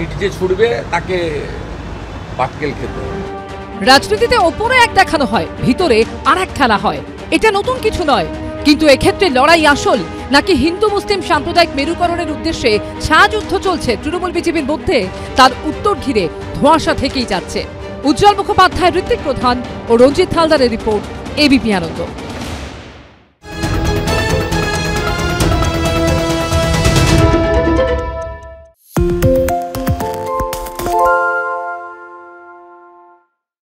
ইট যে ছুড়বে তাকে পাটকেল খেতে। রাজনীতিতে ওপরে এক দেখানো হয়, ভিতরে আর এক খেলা হয়। এটা নতুন কিছু নয়, কিন্তু এক্ষেত্রে লড়াই আসল নাকি হিন্দু মুসলিম সাম্প্রদায়িক মেরুকরণের উদ্দেশ্যে ছায়াযুদ্ধ চলছে তৃণমূল বিজেপির মধ্যে, তার উত্তর ঘিরে ধোঁয়াশা থেকেই যাচ্ছে। উজ্জ্বল মুখোপাধ্যায়, ঋত্বিক প্রধান ও রঞ্জিত হালদারের রিপোর্ট, এবিপি আনন্দ।